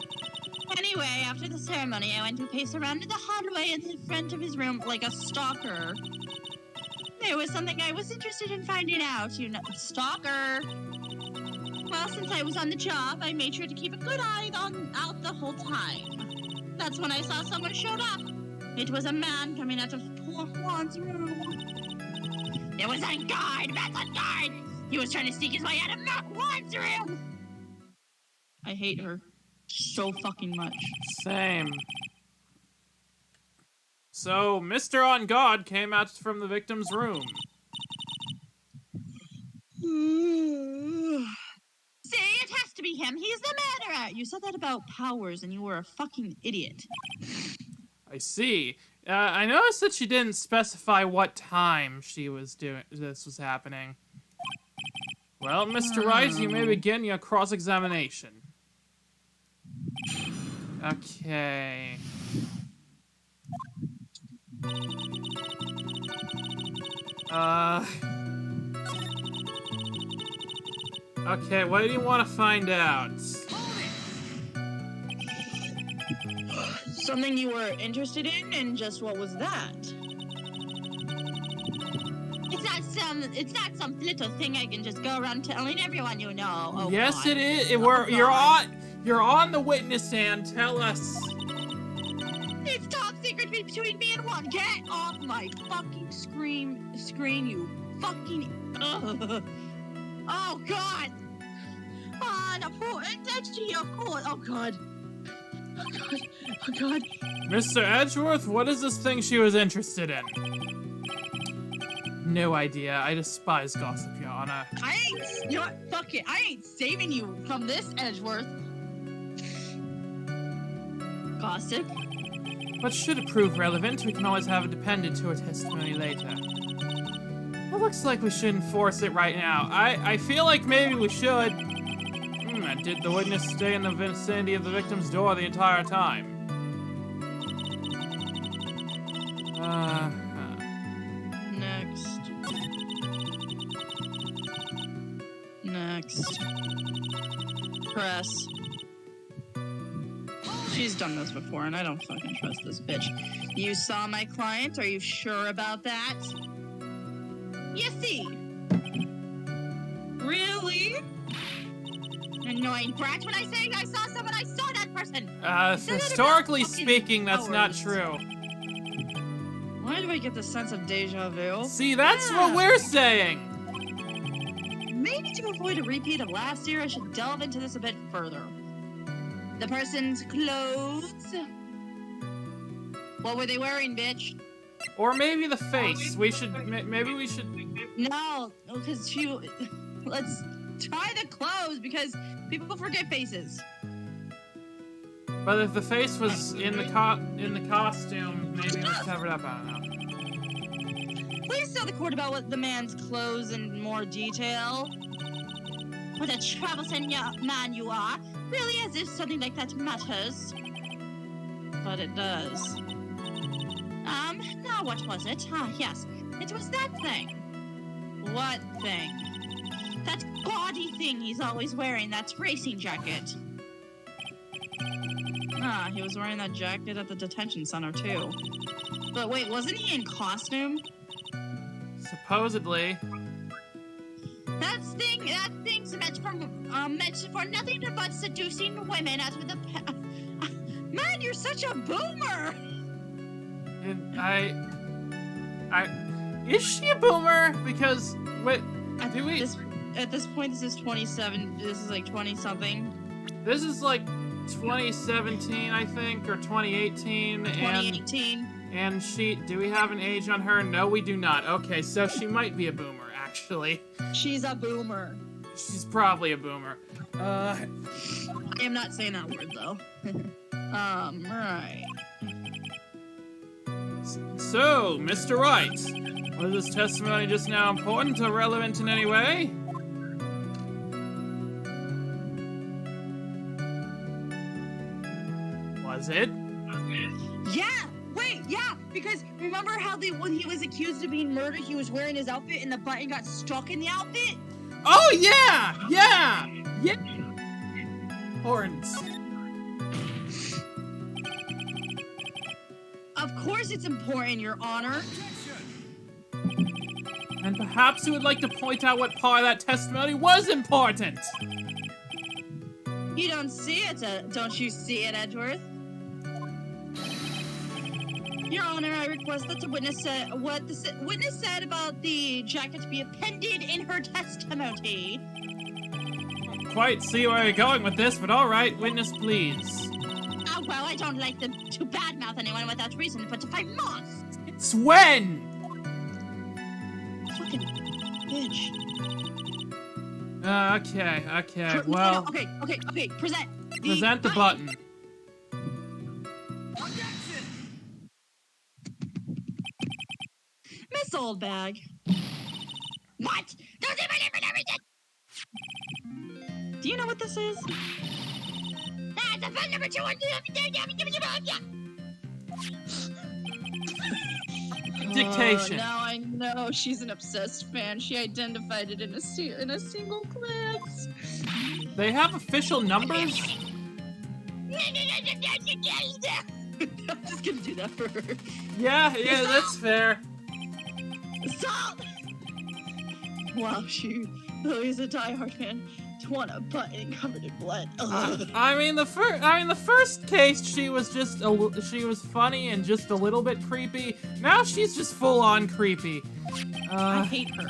Anyway, after the ceremony, I went to pace around in the hallway in the front of his room like a stalker. There was something I was interested in finding out, you know. Stalker! Well, since I was on the job, I made sure to keep a good eye out the whole time. That's when I saw someone showed up. It was a man coming out of poor Juan's room. It was a guard! That's a guard! He was trying to sneak his way out of Juan's room! I hate her so fucking much. Same. So, Mr. On God came out from the victim's room. See, it has to be him. He's the murderer! You said that about powers and you were a fucking idiot. I see. I noticed that she didn't specify what time this was happening. Well, Mr. Wright, you may begin your cross-examination. Okay. Okay, what do you want to find out? Something you were interested in, and just what was that? It's not some little thing I can just go around telling everyone you know. Oh, yes, God. it is. You're on the witness stand. Tell us. It's top secret between me and Juan. Get off my fucking screen, you fucking. Oh God. The poor entity of course. Oh God. Oh God. Oh God. Mr. Edgeworth, what is this thing she was interested in? No idea. I despise gossip, Your Honor. You know what? Fuck it. I ain't saving you from this, Edgeworth. Gossip? But should it prove relevant, we can always have it appended to a testimony later. It looks like we shouldn't force it right now. I feel like maybe we should. Did the witness stay in the vicinity of the victim's door the entire time? Next. Press. She's done this before, and I don't fucking trust this bitch. You saw my client? Are you sure about that? You see. Really? Annoying brat. When I say I saw someone, I saw that person. Historically speaking, that's not true. Why do I get the sense of deja vu? See, that's what we're saying. Maybe to avoid a repeat of last year, I should delve into this a bit further. The person's clothes. What were they wearing, bitch? Or maybe the face. Maybe we should... No, because let's try the clothes, because people forget faces. But if the face was in the costume, maybe it was covered up. I don't know. Please tell the court about what the man's clothes in more detail. What a troublesome man you are. Really, as if something like that matters. But it does. Now what was it? Ah, yes. It was that thing. What thing? That gaudy thing he's always wearing, that racing jacket. Ah, he was wearing that jacket at the detention center, too. But wait, wasn't he in costume? Supposedly. That thing's meant for nothing but seducing women, as with a man, you're such a boomer! Is she a boomer? Because, wait, do we... At this point, this is 27, this is like 20-something. This is like 2017, I think, or 2018. 2018. And do we have an age on her? No, we do not. Okay, so she might be a boomer, actually. She's a boomer. She's probably a boomer. I am not saying that word, though. Right. So, Mr. Wright, was this testimony just now important or relevant in any way? Was it? Yeah! Wait, yeah! Because remember how when he was accused of being murdered, he was wearing his outfit and the button got stuck in the outfit? Oh, yeah! Yeah! Yeah! Horns. Of course it's important, Your Honor. And perhaps you would like to point out what part of that testimony was important. You don't see it, don't you see it, Edgeworth? Your Honor, I request that the witness what the witness said about the jacket be appended in her testimony. Don't quite see where you're going with this, but all right, witness, please. Oh, well, I don't like to badmouth anyone without reason, but if I must... It's when! Fucking bitch. Okay, well... Okay, present the button. Miss Oldbag. What? Don't say my name and everything! Do you know what this is? That's a phone number 2. Dictation. Now I know she's an obsessed fan. She identified it in a single glance. They have official numbers? I'm just gonna do that for her. Yeah, that's fair. Stop! Wow, though he's a diehard fan, to want a button covered in blood. I mean, the first case, she was funny and just a little bit creepy. Now she's just full on creepy. I hate her.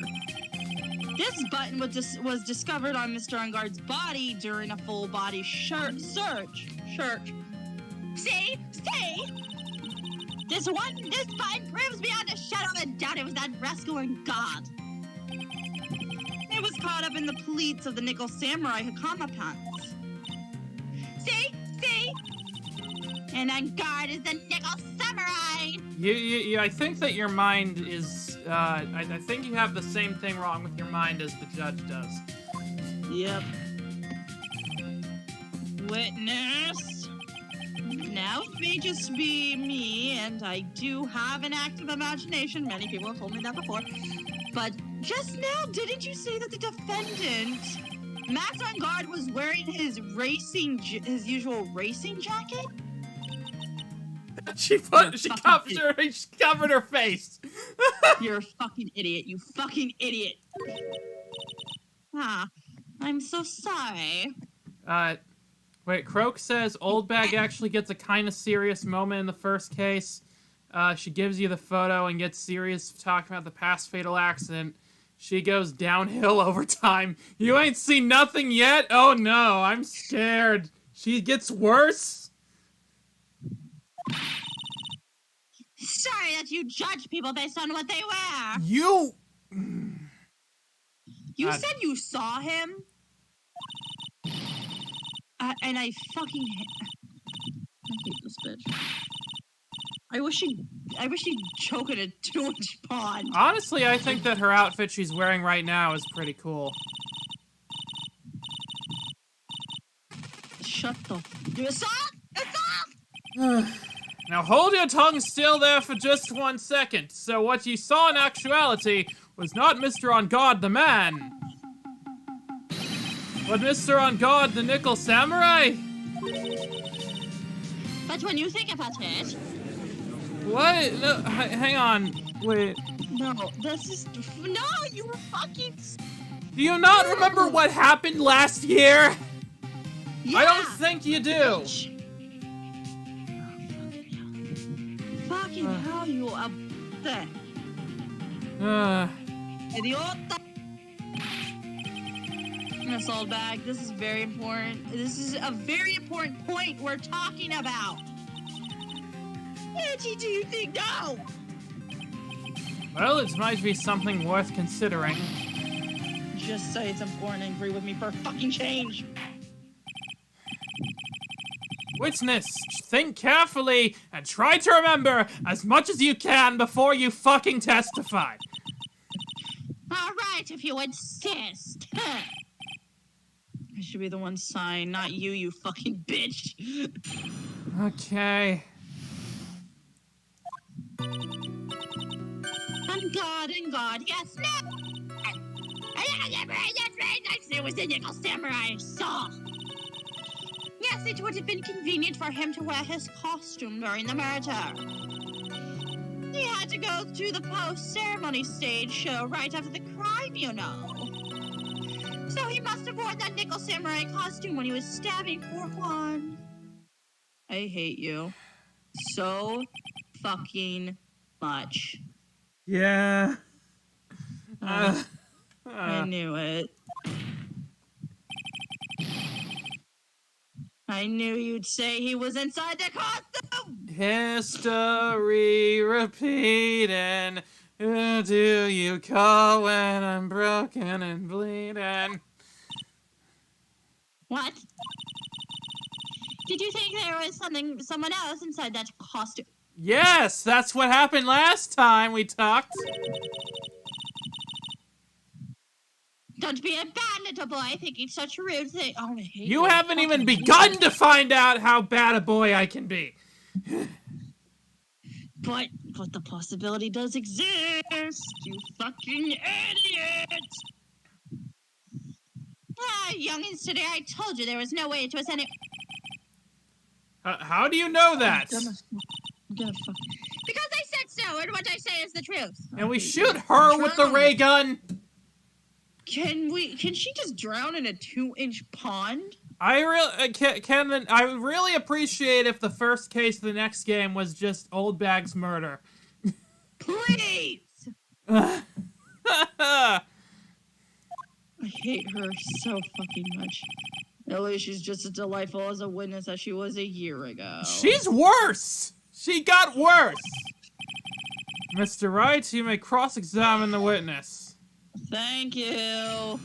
This button was discovered on Mr. Unguard's body during a full body search. See? This button proves beyond a shadow of a doubt it was that rascal Unguard. It was caught up in the pleats of the nickel samurai Hakama pants. See? And Unguard is the nickel samurai! I think that your mind is, I think you have the same thing wrong with your mind as the judge does. Yep. Witness. Now it may just be me, and I do have an active imagination. Many people have told me that before. But just now, didn't you say that the defendant, Max Unguard, was wearing his usual racing jacket? She covered her face. You're a fucking idiot. You fucking idiot. I'm so sorry. Wait, Croak says Oldbag actually gets a kind of serious moment in the first case. She gives you the photo and gets serious talking about the past fatal accident. She goes downhill over time. You ain't seen nothing yet? Oh no, I'm scared. She gets worse? Sorry that you judge people based on what they wear. You... You said you saw him? And I fucking hate this bitch. I wish she'd choke in a 2-inch pond. Honestly, I think that her outfit she's wearing right now is pretty cool. Shut the... It's off! It's off! Now hold your tongue still there for just 1 second. So what you saw in actuality was not Mr. On Guard the man, but Mr. On Guard the Nickel Samurai? But when you think about it... What? No, hang on. Wait. No, this is... No, you were fucking... Do you not remember what happened last year? Yeah. I don't think you do. Fucking hell, you are... Idiota! Assault bag. This is very important. This is a very important point we're talking about. What do you think? No! Well, it might be something worth considering. Just say it's important and agree with me for a fucking change. Witness, think carefully and try to remember as much as you can before you fucking testify. All right, if you insist. I should be the one signed, not you, you fucking bitch. Okay. On God, yes, no! That's right, it was the Nickel Samurai I saw. Yes, it would have been convenient for him to wear his costume during the murder. He had to go through the post-ceremony stage show right after the crime, you know. So he must have worn that Nickel Samurai costume when he was stabbing poor Juan. I hate you so fucking much. Yeah. I knew it. I knew you'd say he was inside the costume! History repeating. Who do you call when I'm broken and bleeding? What? Did you think there was someone else inside that costume? Yes, that's what happened last time we talked. Don't be a bad little boy thinking such rude things. Oh, I hate You haven't even begun to find out how bad a boy I can be. But the possibility does exist, you fucking idiot! Ah, youngins today, I told you there was no way it was any... How do you know that? I'm gonna fuck... Because I said so, and what I say is the truth. And we shoot her with the ray gun? Can she just drown in a 2-inch pond? I really appreciate if the first case of the next game was just Old Bag's murder. Please! I hate her so fucking much. At least she's just as delightful as a witness as she was a year ago. She's worse! She got worse! Mr. Wright, you may cross-examine the witness. Thank you.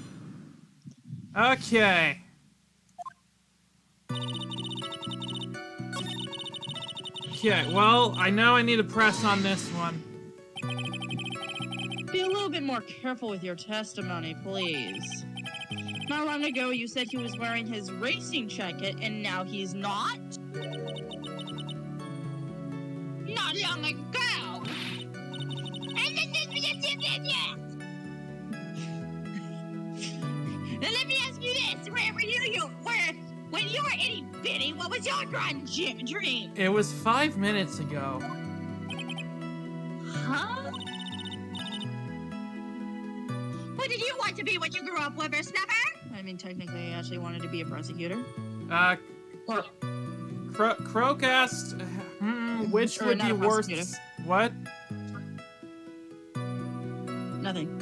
Okay. Okay, well, I know I need to press on this one. Be a little bit more careful with your testimony, please. Not long ago, you said he was wearing his racing jacket, and now he's not? Not long ago! Now let me ask you this, where were you when you were itty bitty, what was your grand dream? It was 5 minutes ago. Huh? What did you want to be when you grew up, whippersnapper? I mean, technically, I actually wanted to be a prosecutor. Croak asked, which would be worse? What? Nothing.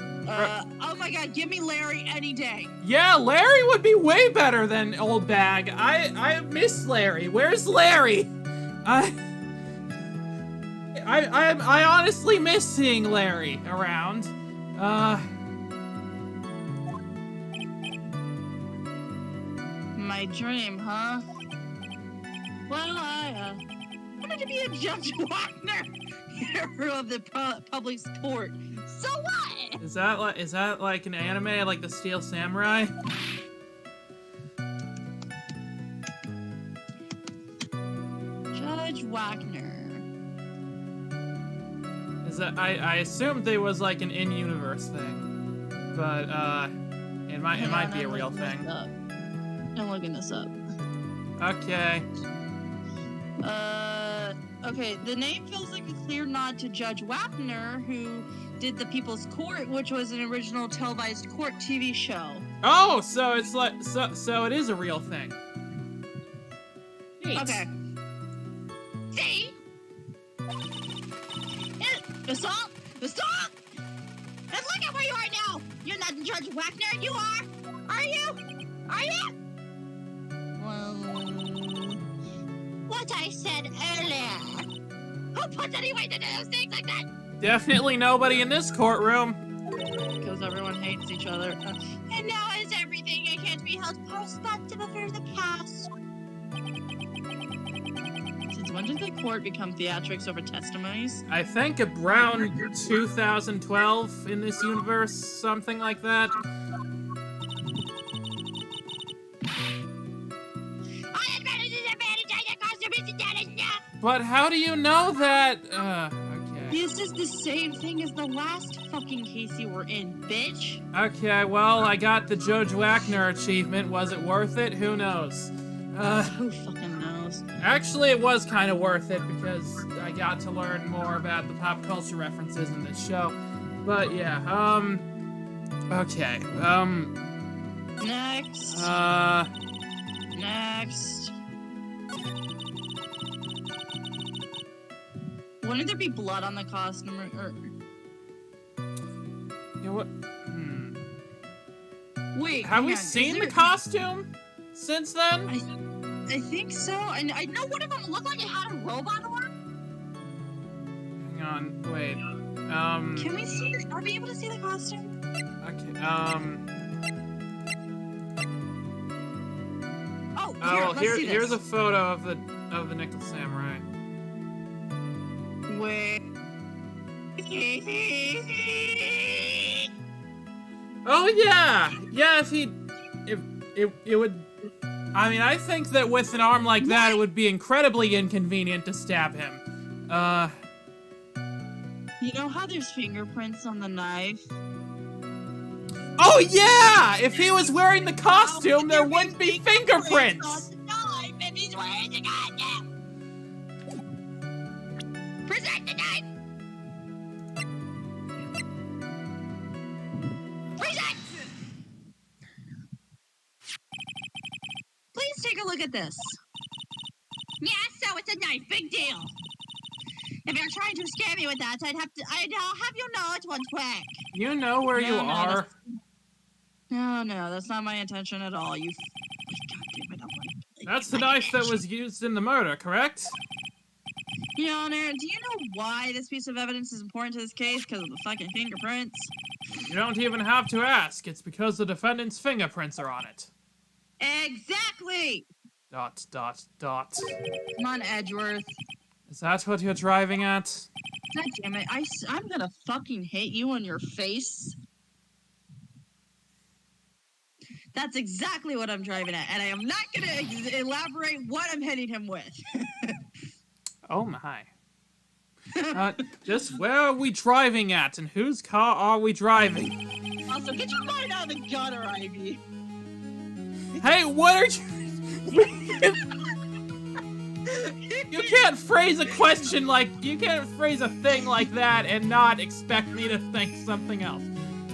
Oh my god, give me Larry any day. Yeah, Larry would be way better than Old Bag. I miss Larry. Where's Larry? I honestly miss seeing Larry around. My dream, huh? Well, I wanted to be a Judge Wagner, hero of the public court. So what? Is that like an anime, like the Steel Samurai? Judge Wagner. Is that I assumed there was like an in-universe thing, but it might be a real thing. I'm looking this up. Okay. Okay, the name feels like a clear nod to Judge Wagner, who did The People's Court, which was an original televised court TV show. Oh, so it's like so it is a real thing. Neat. Okay. See? Assault! Assault! And look at where you are now! You're not Judge Wagner, you are! Are you? Are you? Well, What I said earlier. Who puts any weight into those things like that? Definitely nobody in this courtroom. because everyone hates each other. And now as everything, I can't be held responsible for the past. Since when did the court become theatrics over testimonies? I think around 2012 in this universe, something like that. But how do you know that? Okay. This is the same thing as the last fucking case you were in, bitch. Okay, well, I got the Judge Wagner achievement. Was it worth it? Who knows? Who fucking knows? Actually, it was kind of worth it because I got to learn more about the pop culture references in this show. But yeah, okay, Next. Next. Wouldn't there be blood on the costume or... You know what? Wait, Have we hang on, seen is the there- costume since then? I think so. I know one of them looked like it had a robot arm. Hang on, wait. Can we see? Are we able to see the costume? Okay, Oh, here, oh, let's see here's this. a photo of the Nickel Samurai. Wait. Oh yeah, yeah. If it would. I mean, I think that with an arm like that, it would be incredibly inconvenient to stab him. You know how there's fingerprints on the knife? Oh yeah! If he was wearing the costume, there wouldn't be On fingerprints. the knife, and he's wearing the goddamn. Present the knife. Present. Please take a look at this. Yeah, so it's a knife. Big deal. If you're trying to scare me with that, I'd have you know it's one quick. You know where you No, are. No, that's not my intention at all. You. God damn it! I want That's the knife that was used in the murder, correct? Your Honor, do you know why this piece of evidence is important to this case? Because of the fucking fingerprints. You don't even have to ask. It's because the defendant's fingerprints are on it. Exactly. ... Dot. Come on, Edgeworth. Is that what you're driving at? God damn it! I'm gonna fucking hit you in your face. That's exactly what I'm driving at, and I am not gonna elaborate what I'm hitting him with. Oh my. Just where are we driving at, and whose car are we driving? Also, get your mind out of the gutter, Ivy. Hey, what are you... You can't phrase a question like... You can't phrase a thing like that and not expect me to think something else.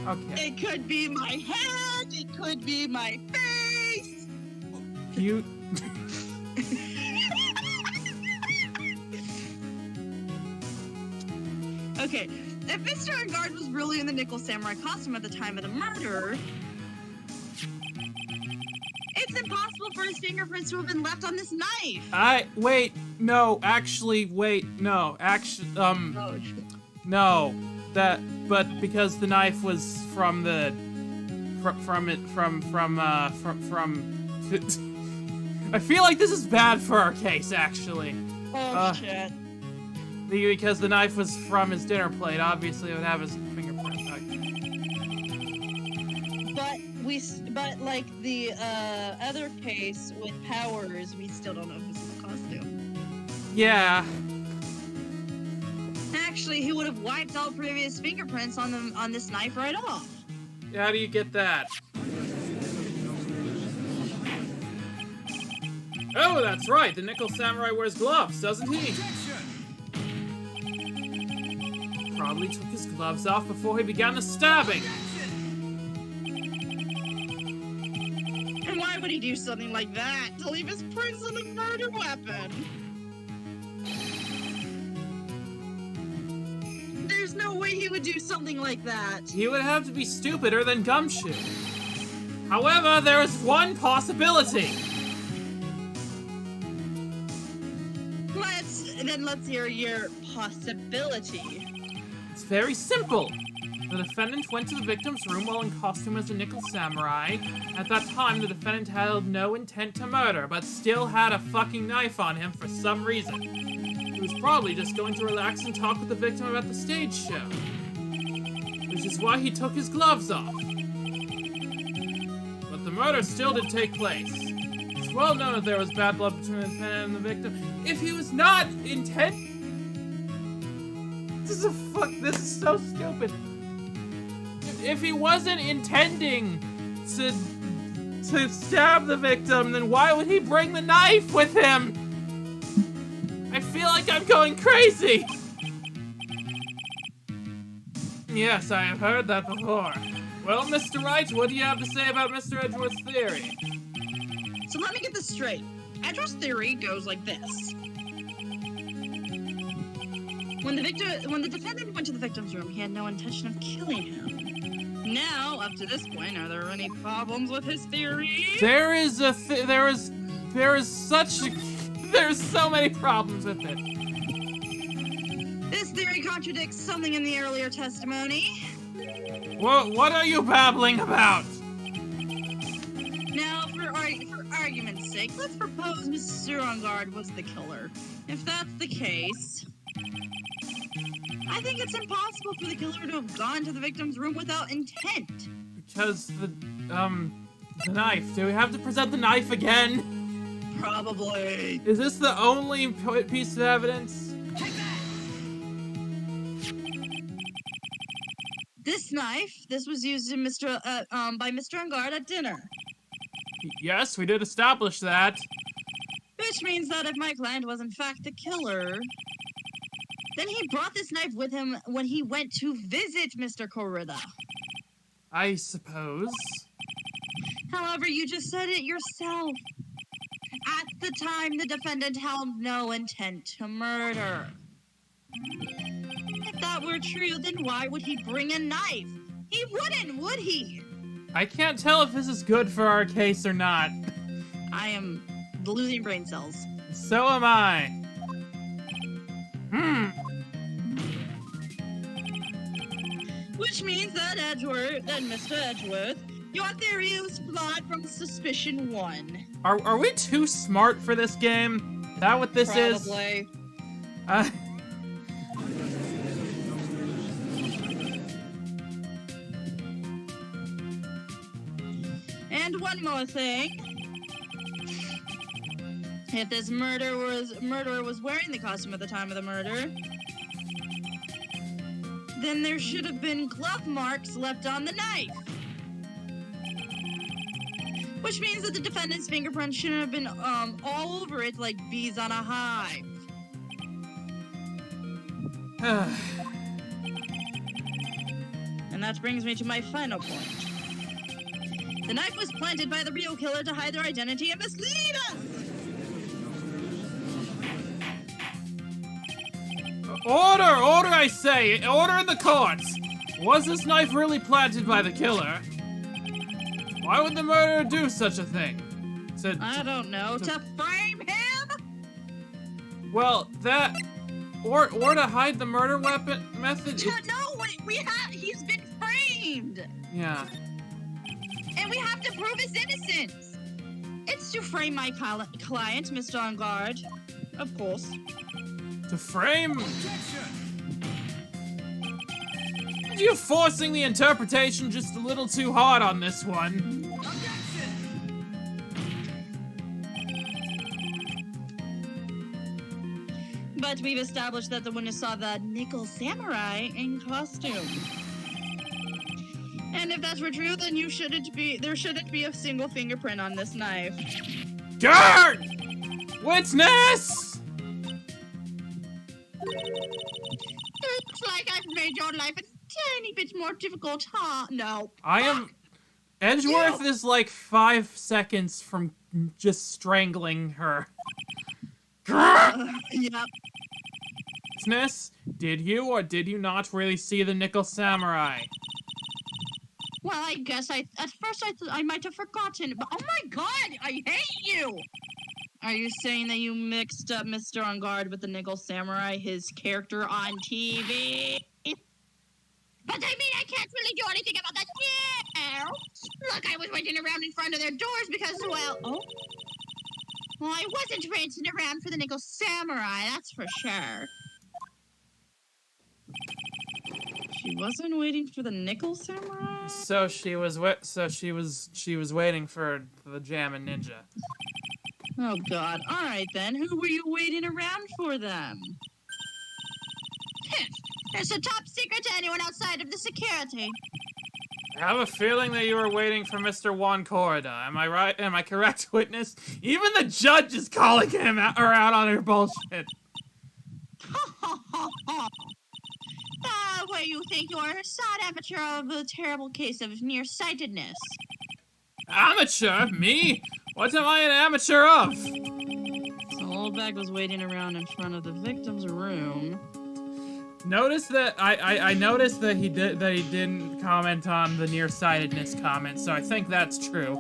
Okay. It could be my head. It could be my face. You... Okay, if Mr. Angard was really in the Nickel Samurai costume at the time of the murder, it's impossible for his fingerprints to have been left on this knife. Wait, no, no, but because the knife was from I feel like this is bad for our case, actually. Oh, shit. Because the knife was from his dinner plate, obviously it would have his fingerprint. But like the other case with Powers, we still don't know if this is a costume. Yeah. Actually, he would have wiped all previous fingerprints on this knife right off. How do you get that? Oh, that's right. The Nickel Samurai wears gloves, doesn't he? Probably took his gloves off before he began the stabbing. And why would he do something like that? To leave his prints on a murder weapon? There's no way he would do something like that. He would have to be stupider than Gumshoe. However, there is one possibility. Let's hear your possibility. It's very simple. The defendant went to the victim's room while in costume as a Nickel Samurai. At that time, the defendant had no intent to murder, but still had a fucking knife on him for some reason. He was probably just going to relax and talk with the victim about the stage show. Which is why he took his gloves off. But the murder still did take place. It's well known that there was bad blood between the defendant and the victim. If he was not This is so stupid. If he wasn't intending to stab the victim, then why would he bring the knife with him? I feel like I'm going crazy. Yes, I have heard that before. Well, Mr. Wright, what do you have to say about Mr. Edgeworth's theory? So let me get this straight. Edgeworth's theory goes like this. When the defendant went to the victim's room, he had no intention of killing him. Now, up to this point, are there any problems with his theory? There's so many problems with it. This theory contradicts something in the earlier testimony. What are you babbling about? Now, for argument's sake, let's propose Mr. Angard was the killer. If that's the case, I think it's impossible for the killer to have gone to the victim's room without intent. Because the knife. Do we have to present the knife again? Probably. Is this the only piece of evidence? This knife, this was used in by Mr. Angard at dinner. Yes, we did establish that. Which means that if my client was in fact the killer, then he brought this knife with him when he went to visit Mr. Corrida. I suppose. However, you just said it yourself. At the time, the defendant had no intent to murder. If that were true, then why would he bring a knife? He wouldn't, would he? I can't tell if this is good for our case or not. I am losing brain cells. So am I. Which means that Mr. Edgeworth, your theory was flawed from suspicion 1. Are we too smart for this game? Is that what this is? Probably. And one more thing. If this murderer was wearing the costume at the time of the murder, then there should have been glove marks left on the knife. Which means that the defendant's fingerprints shouldn't have been all over it like bees on a hive. And that brings me to my final point. The knife was planted by the real killer to hide their identity and mislead us! Order! Order, I say! Order in the courts! Was this knife really planted by the killer? Why would the murderer do such a thing? I don't know. To frame him? Well, that... Or to hide the murder weapon method? No, he's been framed! Yeah. And we have to prove his innocence! It's to frame my client, Mr. On Guard. Of course. To frame... You're forcing the interpretation just a little too hard on this one. But we've established that the witness saw the nickel samurai in costume. And if that were true, then there shouldn't be a single fingerprint on this knife. Guard! Witness! Looks like I've made your life a tiny bit more difficult, huh? No. I am... Edgeworth is like 5 seconds from just strangling her. Yep. Witness, did you or did you not really see the nickel samurai? Well, I guess at first I thought I might have forgotten, but oh my god, I hate you! Are you saying that you mixed up Mr. On Guard with the Nickel Samurai, his character on TV? But I mean, I can't really do anything about that now! Look, I was waiting around in front of their doors because, well, I wasn't waiting around for the Nickel Samurai, that's for sure. She wasn't waiting for the Nickel Samurai? So she was waiting for the Jammin' Ninja. Oh god. Alright then, who were you waiting around for then? It's a top secret to anyone outside of the security. I have a feeling that you were waiting for Mr. Juan Corrida. Am I right? Am I correct, witness? Even the judge is calling him out on her bullshit. Where you think you're a sad amateur of a terrible case of nearsightedness. Amateur? Me? What am I an amateur of? So Oldbag was waiting around in front of the victim's room. Notice that I noticed that he didn't comment on the nearsightedness comment, so I think that's true.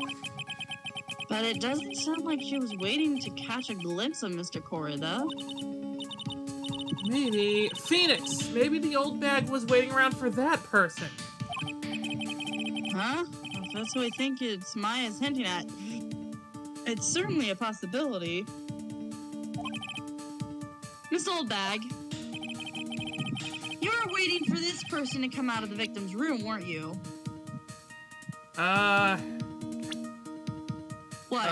But it doesn't sound like she was waiting to catch a glimpse of Mr. Corrida. Maybe Phoenix. Maybe the old bag was waiting around for that person. Huh? If that's what I think it's Maya's hinting at. It's certainly a possibility. Miss Oldbag, you were waiting for this person to come out of the victim's room, weren't you? What?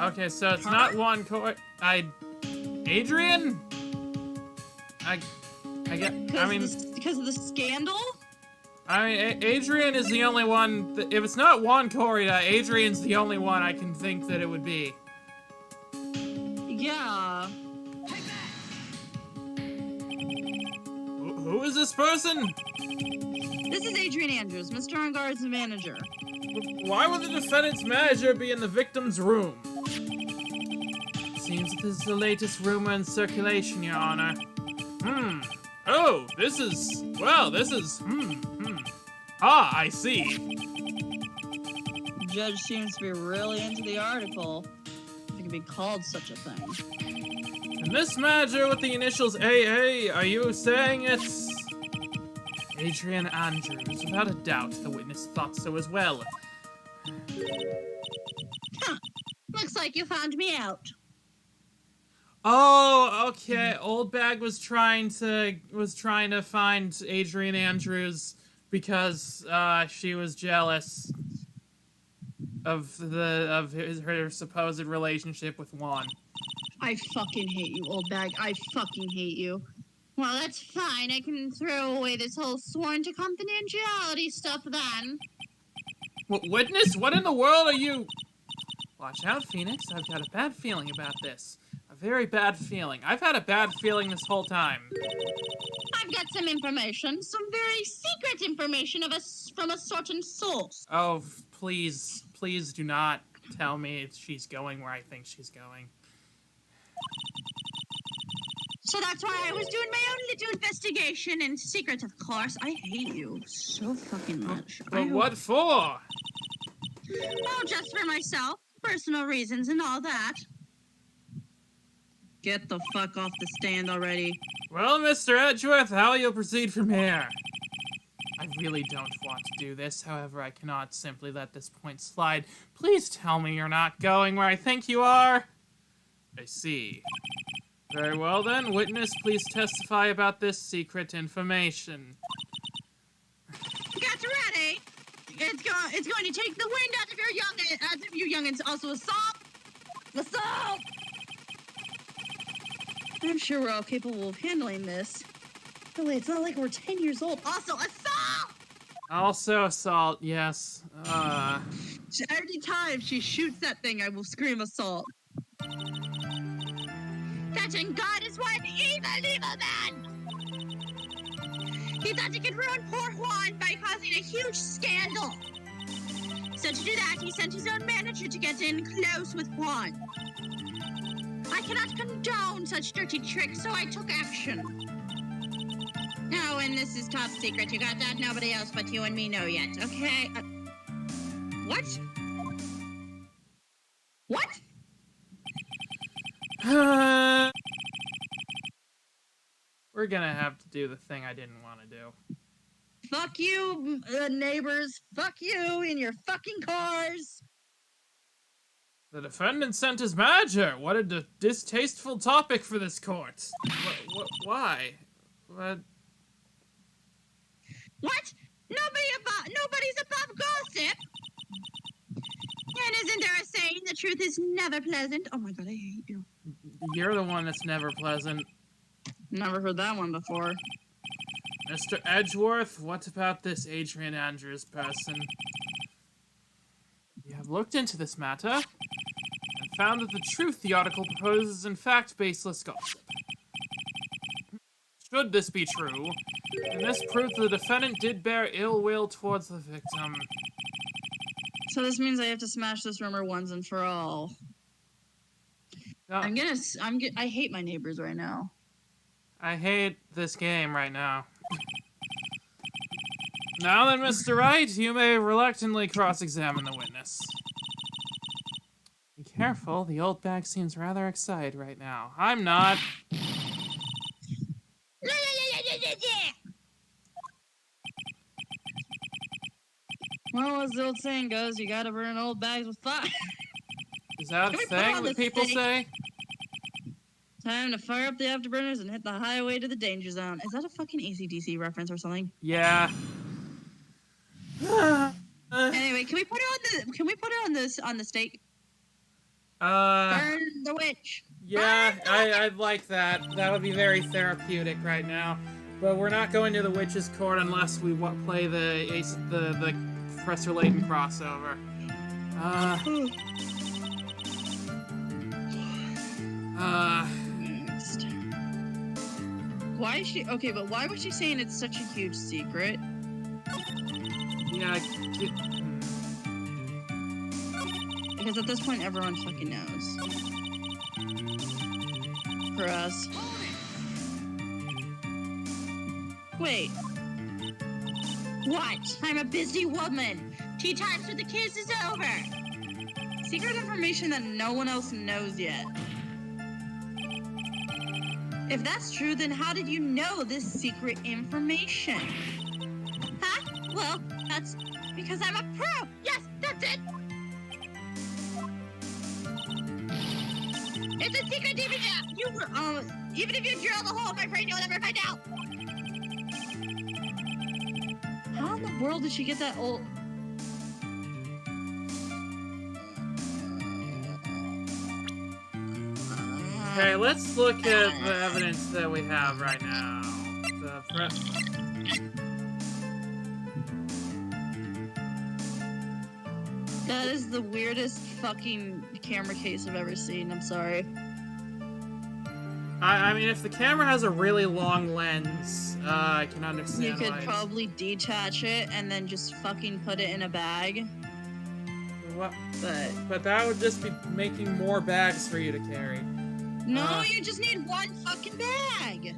Okay, so it's not one Adrian? I mean... Because of the scandal? I mean, Adrian is the only one... If it's not Juan Corrida, Adrian's the only one I can think that it would be. Yeah. Who is this person? This is Adrian Andrews, Mr. On Guard's manager. Why would the defendant's manager be in the victim's room? Seems this is the latest rumor in circulation, Your Honor. Oh, this is... Ah, I see. The judge seems to be really into the article. If it can be called such a thing. And this manager with the initials AA, are you saying it's... Adrian Andrews? Without a doubt, the witness thought so as well. Huh. Looks like you found me out. Oh, okay. Old Bag was trying to find Adrian Andrews because she was jealous of her supposed relationship with Juan. I fucking hate you, Old Bag. I fucking hate you. Well, that's fine. I can throw away this whole sworn to confidentiality stuff then. Witness? What in the world are you... Watch out, Phoenix. I've got a bad feeling about this. A very bad feeling. I've had a bad feeling this whole time. I've got some information. Some very secret information from a certain source. Oh, please. Please do not tell me she's going where I think she's going. So that's why I was doing my own little investigation in secret, of course. I hate you so fucking much. But what for? Oh, just for myself. Personal reasons and all that. Get the fuck off the stand already. Well, Mr. Edgeworth, how will you proceed from here? I really don't want to do this, however, I cannot simply let this point slide. Please tell me you're not going where I think you are. I see. Very well then, witness, please testify about this secret information. Get ready. It's going to take the wind out of your youngins. Also assault. Assault. I'm sure we're all capable of handling this. Really, it's not like we're 10 years old. Also assault. Also assault, yes. Every time she shoots that thing, I will scream assault. That in God is one evil man. He thought he could ruin poor Juan by causing a huge scandal. So to do that, he sent his own manager to get in close with Juan. I cannot condone such dirty tricks, so I took action. Oh, and this is top secret. You got that? Nobody else but you and me know yet, okay? What? What? We're gonna have to do the thing I didn't want to do. Fuck you, neighbors. Fuck you in your fucking cars. The defendant sent his manager. What a distasteful topic for this court. Why? What? What? Nobody's above gossip. And isn't there a saying, the truth is never pleasant? Oh my God, I hate you. You're the one that's never pleasant. Never heard that one before. Mr. Edgeworth, what about this Adrian Andrews person? We have looked into this matter and found that the truth the article proposes is in fact baseless gossip. Should this be true, then this proves the defendant did bear ill will towards the victim. So this means I have to smash this rumor once and for all. No, I hate my neighbors right now. I hate this game right now. Now then, Mr. Wright, you may reluctantly cross-examine the witness. Be careful, the old bag seems rather excited right now. I'm not. Well, as the old saying goes, you gotta burn old bags with fire. Is that a thing that people say? Time to fire up the afterburners and hit the highway to the danger zone. Is that a fucking AC/DC reference or something? Yeah. Anyway, can we put it on the stake? Burn the witch. Yeah, I'd like that. That would be very therapeutic right now. But we're not going to the witch's court unless we play the Professor Layton crossover. Next. Why is she okay? But why was she saying it's such a huge secret? Yeah. Because at this point, everyone fucking knows. For us. Wait. What? I'm a busy woman. Tea times with the kids is over. Secret information that no one else knows yet. If that's true, then how did you know this secret information? Huh? Well, that's because I'm a pro. Yes, that's it. It's a secret, even if you drill the hole in my brain, you'll never find out. How in the world did she get that old? Okay, let's look at the evidence that we have right now. That is the weirdest fucking camera case I've ever seen. I'm sorry. I mean, if the camera has a really long lens, I can understand. You could why probably detach it and then just fucking put it in a bag. What? But But that would just be making more bags for you to carry. No, you just need one fucking bag.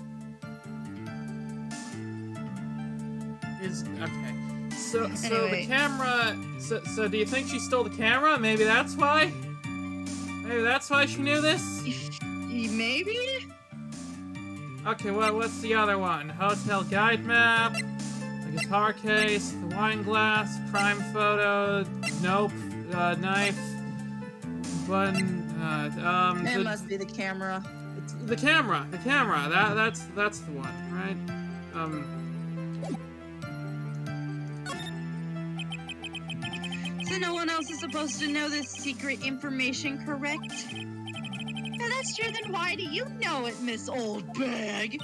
Okay. So Anyway. the camera. So do you think she stole the camera? Maybe that's why. Maybe that's why she knew this. Maybe? Okay, well, what's the other one? Hotel guide map, the guitar case, the wine glass, crime photo, nope, knife, button, It must be the camera. the camera. That's the one, right? So no one else is supposed to know this secret information, correct? Well, that's true. Then why do you know it, Miss Old Bag?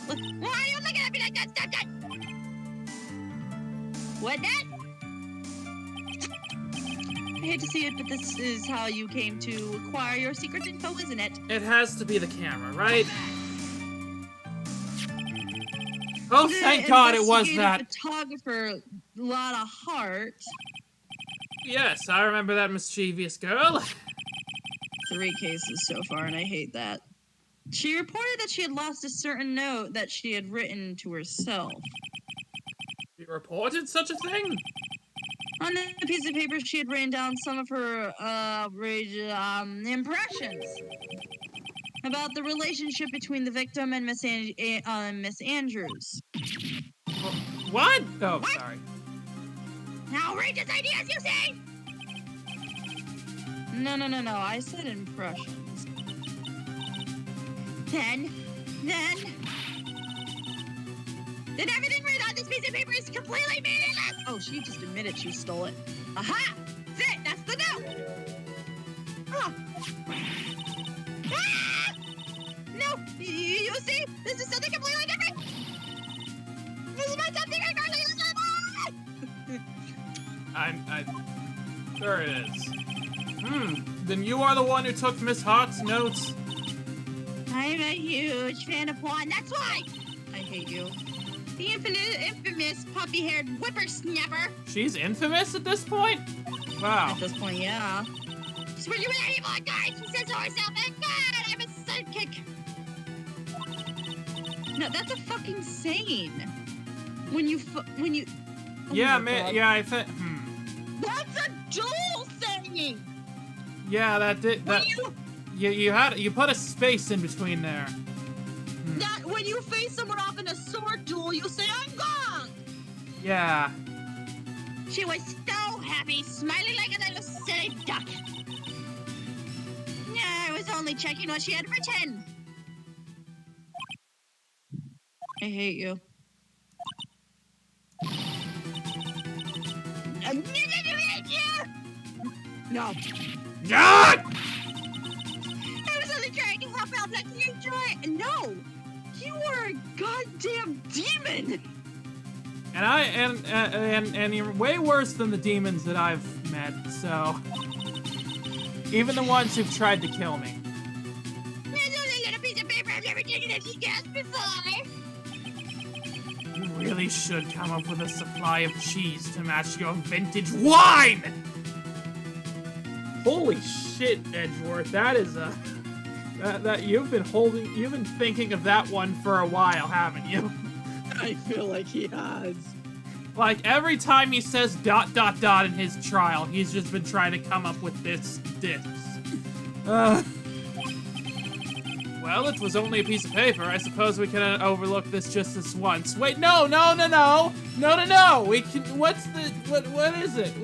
Why are you looking at me like that? Stop that! What that? I hate to see it, but this is how you came to acquire your secret info, isn't it? It has to be the camera, right? Oh, thank God it was that. Photographer, Lotta Hart. Yes, I remember that mischievous girl. 3 cases so far, and I hate that. She reported that she had lost a certain note that she had written to herself. You reported such a thing? On a piece of paper, she had written down some of her impressions about the relationship between the victim and Miss Andrews. What? Oh, sorry. Outrageous ideas, you say? No. I said impressions. Then everything written on this piece of paper is completely meaningless. Oh, she just admitted she stole it. Aha! That's it. That's the note. Oh. Ah! No, you see, this is something completely different. This is my top secret card. There it is. Then you are the one who took Miss Hart's notes. I'm a huge fan of porn. That's why. I hate you. The infamous puppy-haired whippersnapper. She's infamous at this point? Wow. At this point, yeah. She's really evil at guys. She says to herself, "And God, I'm a sidekick." No, that's a fucking saying. When you. Oh Yeah, my God. yeah, I think. That's a dual saying. Yeah, that did. That. You put a space in between there. That when you face someone off in a sword duel, you say, "I'm gone." Yeah. She was so happy, smiling like a little silly duck. Yeah, I was only checking what she had written. I hate you. No. God! I was only trying to help out, let you enjoy it. No! You are a goddamn demon! And you're way worse than the demons that I've met, so. Even the ones who've tried to kill me. There's only a little piece of paper. I've never taken empty gas before. You really should come up with a supply of cheese to match your vintage wine! Holy shit, Edgeworth, that is a... you've been thinking of that one for a while, haven't you? I feel like he has. Like, every time he says ... in his trial, he's just been trying to come up with this. Well, it was only a piece of paper. I suppose we can overlook this just this once. Wait, no! We can, what is it?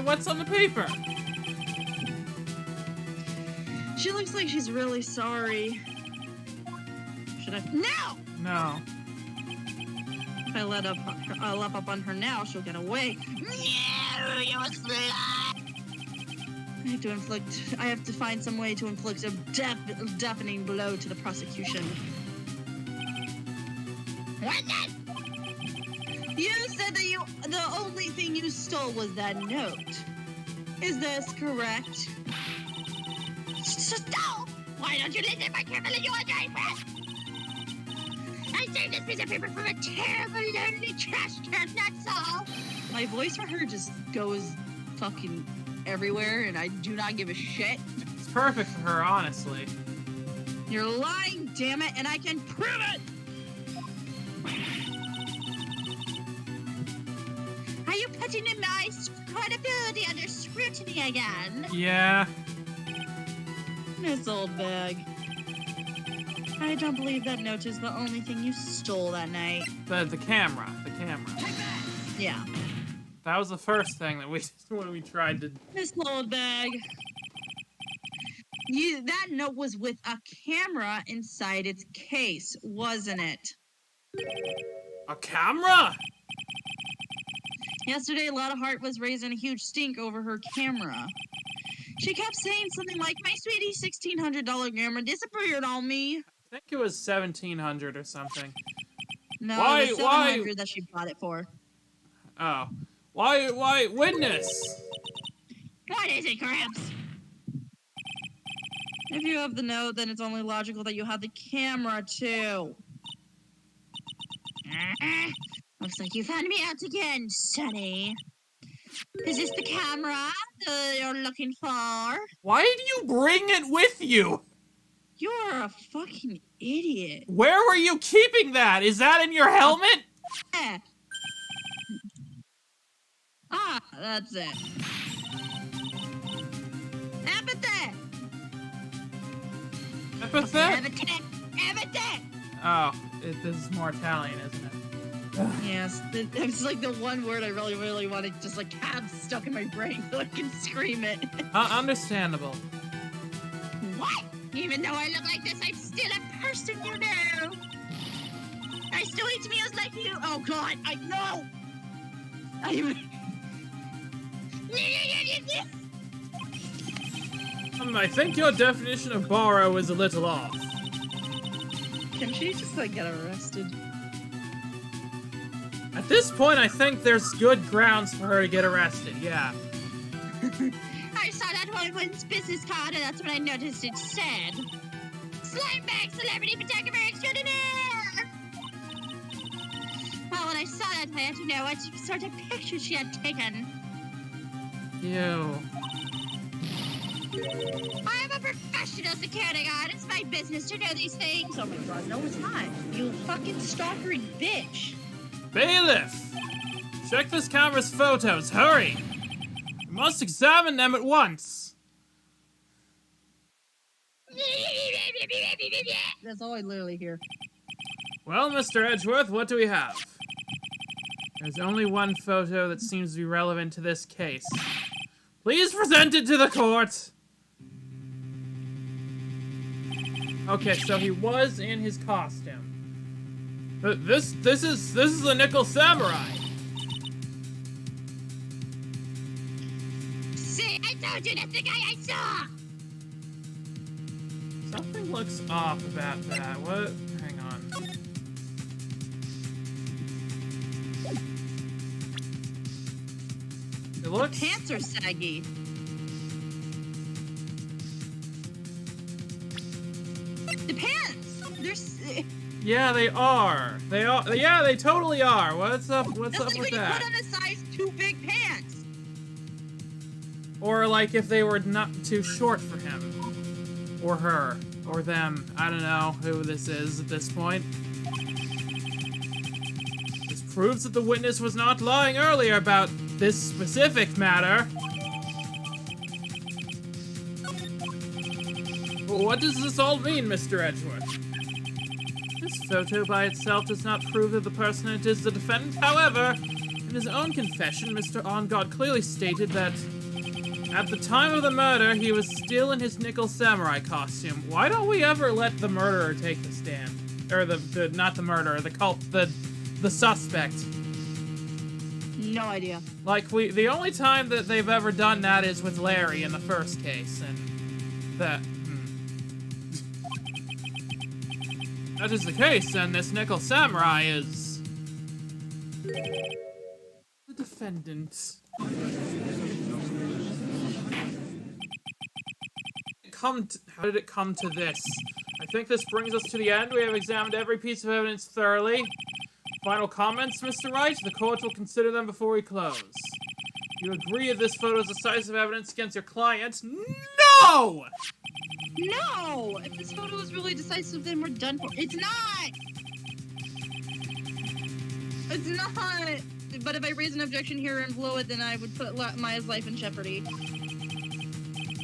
What's on the paper? She looks like she's really sorry. Should I? No! No. If I let up on her now, she'll get away. No, you slut! I have to find some way to inflict a deafening blow to the prosecution. What then? You said that the only thing you stole was that note. Is this correct? Stop! Why don't you listen more carefully, you untrained brat? I saved this piece of paper from a terrible, lonely trash can, that's all. My voice for her just goes fucking everywhere, and I do not give a shit. It's perfect for her, honestly. You're lying, damn it, and I can prove it! Are you putting my credibility under scrutiny again? Yeah. Miss Old Bag. I don't believe that note is the only thing you stole that night. The camera. The camera. Yeah. That was the first thing that when we tried to... Miss Old Bag. That note was with a camera inside its case, wasn't it? A camera? Yesterday, Lotta Hart was raising a huge stink over her camera. She kept saying something like, "My sweetie, $1,600 camera disappeared on me." I think it was 1,700 or something. No, Why- it was $700 that she bought it for. Oh. Why, witness? What is it, Gramps? If you have the note, then it's only logical that you have the camera, too. Looks like you found me out again, Sonny. Is this the camera that you're looking for? Why do you bring it with you? You're a fucking idiot. Where were you keeping that? Is that in your helmet? Eh. Ah, that's it. Apathy! Epithet? Everything! Oh, this is more Italian, isn't it? Yes, it's like the one word I really, really want to just like have stuck in my brain so I can scream it. Understandable. What? Even though I look like this, I'm still a person, you know. I still eat meals like you. Oh God, I know. I think your definition of borrow is a little off. Can she just like get arrested? At this point, I think there's good grounds for her to get arrested, yeah. I saw that woman's business card, and that's when I noticed it said, "Slimebag Celebrity Photographer Extraordinaire." Well, when I saw that, I had to know what sort of picture she had taken. Ew. I'm a professional security guard. It's my business to know these things. Oh my God, no, it's not. You fucking stalkering bitch. Bailiff! Check this camera's photos, hurry! You must examine them at once! That's all I literally hear. Well, Mr. Edgeworth, what do we have? There's only one photo that seems to be relevant to this case. Please present it to the court! Okay, so he was in his costume. This is the Nickel Samurai. See, I told you that's the guy I saw. Something looks off about that. What? Hang on. It looks. Pants are saggy. The pants! They're... Yeah, they are. They are. Yeah, they totally are. What's up? What's That's up like with when you that? put on a size too big pants. Or like if they were not too short for him, or her, or them. I don't know who this is at this point. This proves that the witness was not lying earlier about this specific matter. What does this all mean, Mr. Edgeworth? This photo by itself does not prove that the person is the defendant. However, in his own confession, Mr. Ongod clearly stated that at the time of the murder, he was still in his Nickel Samurai costume. Why don't we ever let the murderer take the stand? Or not the murderer, the suspect. No idea. Like, the only time that they've ever done that is with Larry in the first case, and that... That is the case, then this Nickel Samurai is... the defendant. How did it come to this? I think this brings us to the end. We have examined every piece of evidence thoroughly. Final comments, Mr. Wright? The court will consider them before we close. You agree that this photo is decisive evidence against your client? No! No! If this photo is really decisive, then we're done for. It's not! It's not. But if I raise an objection here and blow it, then I would put Maya's life in jeopardy.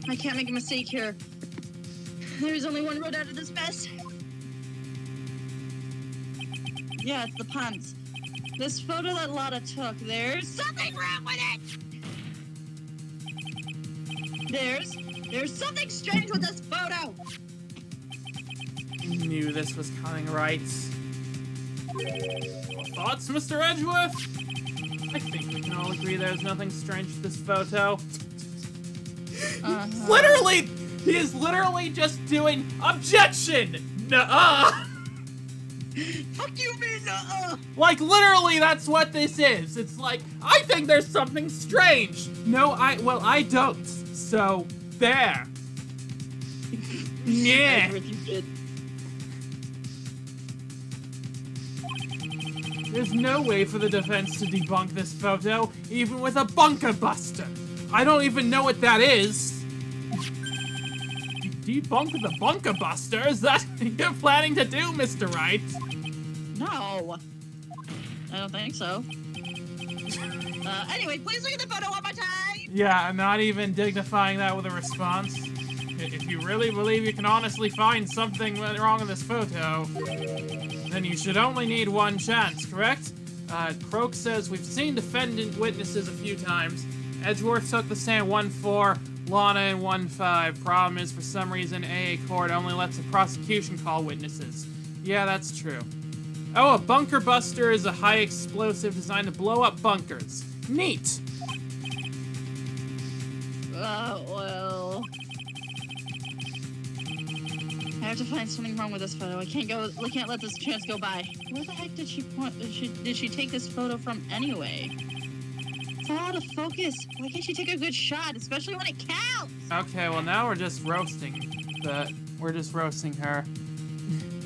I can't make a mistake here. There's only one road out of this mess. Yeah, it's the pants. This photo that Lotta took, there's something wrong with it! There's something strange with this photo! Knew this was coming right. Thoughts, Mr. Edgeworth? I think we can all agree there's nothing strange with this photo. Literally! He is literally just doing objection! Nuh-uh! Fuck you, man, nuh-uh! Like, literally, that's what this is. It's like, I think there's something strange. No, I don't. So, there. Yeah. Edgeworth, you did. There's no way for the defense to debunk this photo, even with a bunker buster. I don't even know what that is. Debunk with a bunker buster? Is that what you're planning to do, Mr. Wright? No. I don't think so. Anyway, please look at the photo one more time! Yeah, I'm not even dignifying that with a response. If you really believe you can honestly find something wrong in this photo, then you should only need one chance, correct? Croak says we've seen defendant witnesses a few times. Edgeworth took the stand 1-4, Lana in 1-5. Problem is, for some reason, AA court only lets the prosecution call witnesses. Yeah, that's true. Oh, a bunker buster is a high explosive designed to blow up bunkers. Neat! Well... I have to find something wrong with this photo. I can't let this chance go by. Where the heck did she take this photo from anyway? It's all out of focus. Why can't she take a good shot, especially when it counts? Okay, well now we're just roasting her.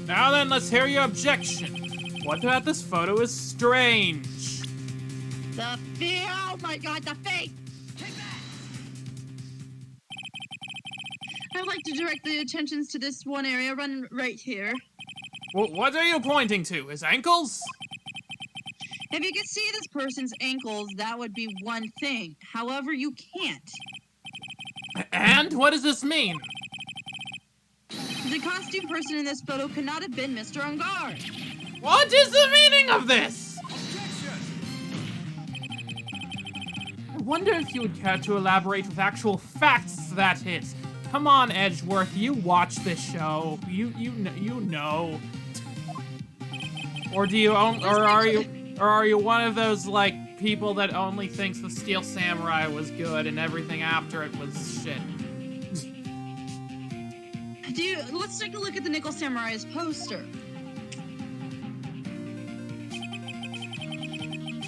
Now then, let's hear your objection. What about this photo is strange? The fear! Oh my god, the face! I would like to direct the attentions to this one area, run right here. What are you pointing to? His ankles? If you could see this person's ankles, that would be one thing. However, you can't. And what does this mean? The costume person in this photo could not have been Mr. Ungar. What is the meaning of this? I wonder if you would care to elaborate with actual facts, that is. Come on, Edgeworth, you watch this show. You know. Or are you one of those like people that only thinks the Steel Samurai was good and everything after it was shit? Let's take a look at the Nickel Samurai's poster.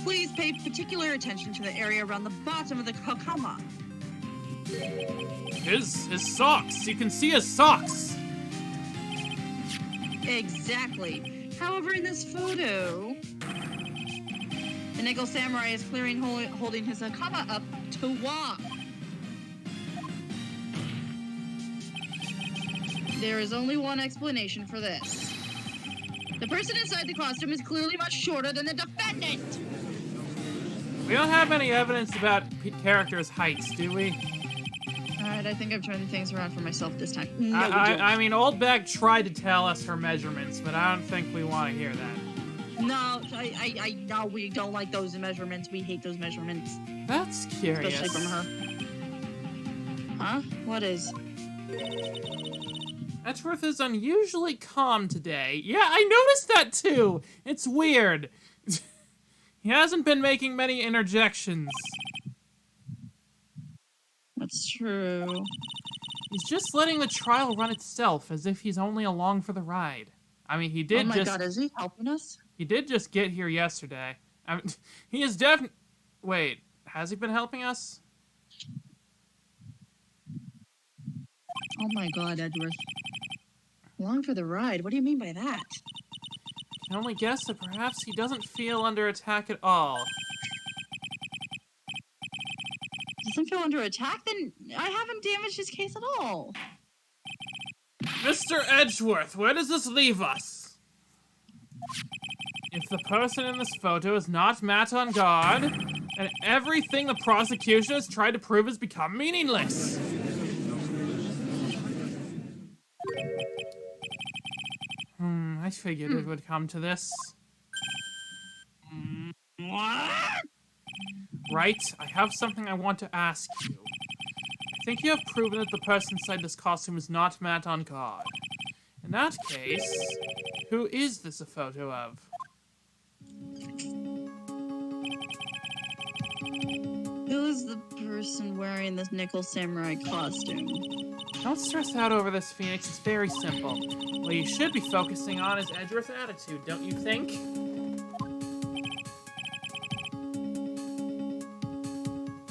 Please pay particular attention to the area around the bottom of the hakama. His socks. You can see his socks. Exactly. However, in this photo, the Nickel Samurai is clearly holding his hakama up to walk. There is only one explanation for this. The person inside the costume is clearly much shorter than the defendant. We don't have any evidence about characters' heights, do we? Alright, I think I've turned things around for myself this time. I mean, Old Bag tried to tell us her measurements, but I don't think we want to hear that. No, no, we don't like those measurements. We hate those measurements. That's curious. Especially from her. Huh? What is? Edgeworth is unusually calm today. Yeah, I noticed that too. It's weird. He hasn't been making many interjections. That's true. He's just letting the trial run itself, as if he's only along for the ride. I mean, he did Oh my god, is he helping us? He did just get here yesterday. I mean, he is definitely... Wait, has he been helping us? Oh my god, Edgeworth. Along for the ride? What do you mean by that? I can only guess that perhaps he doesn't feel under attack at all. Doesn't feel under attack? Then I haven't damaged his case at all. Mr. Edgeworth, where does this leave us? If the person in this photo is not Matt on guard, and everything the prosecution has tried to prove has become meaningless. I figured it would come to this. What? Right, I have something I want to ask you. I think you have proven that the person inside this costume is not Matt on guard. In that case, who is this a photo of? Who's the person wearing this nickel samurai costume? Don't stress out over this, Phoenix. It's very simple. What you should be focusing on is Edgeworth's attitude, don't you think?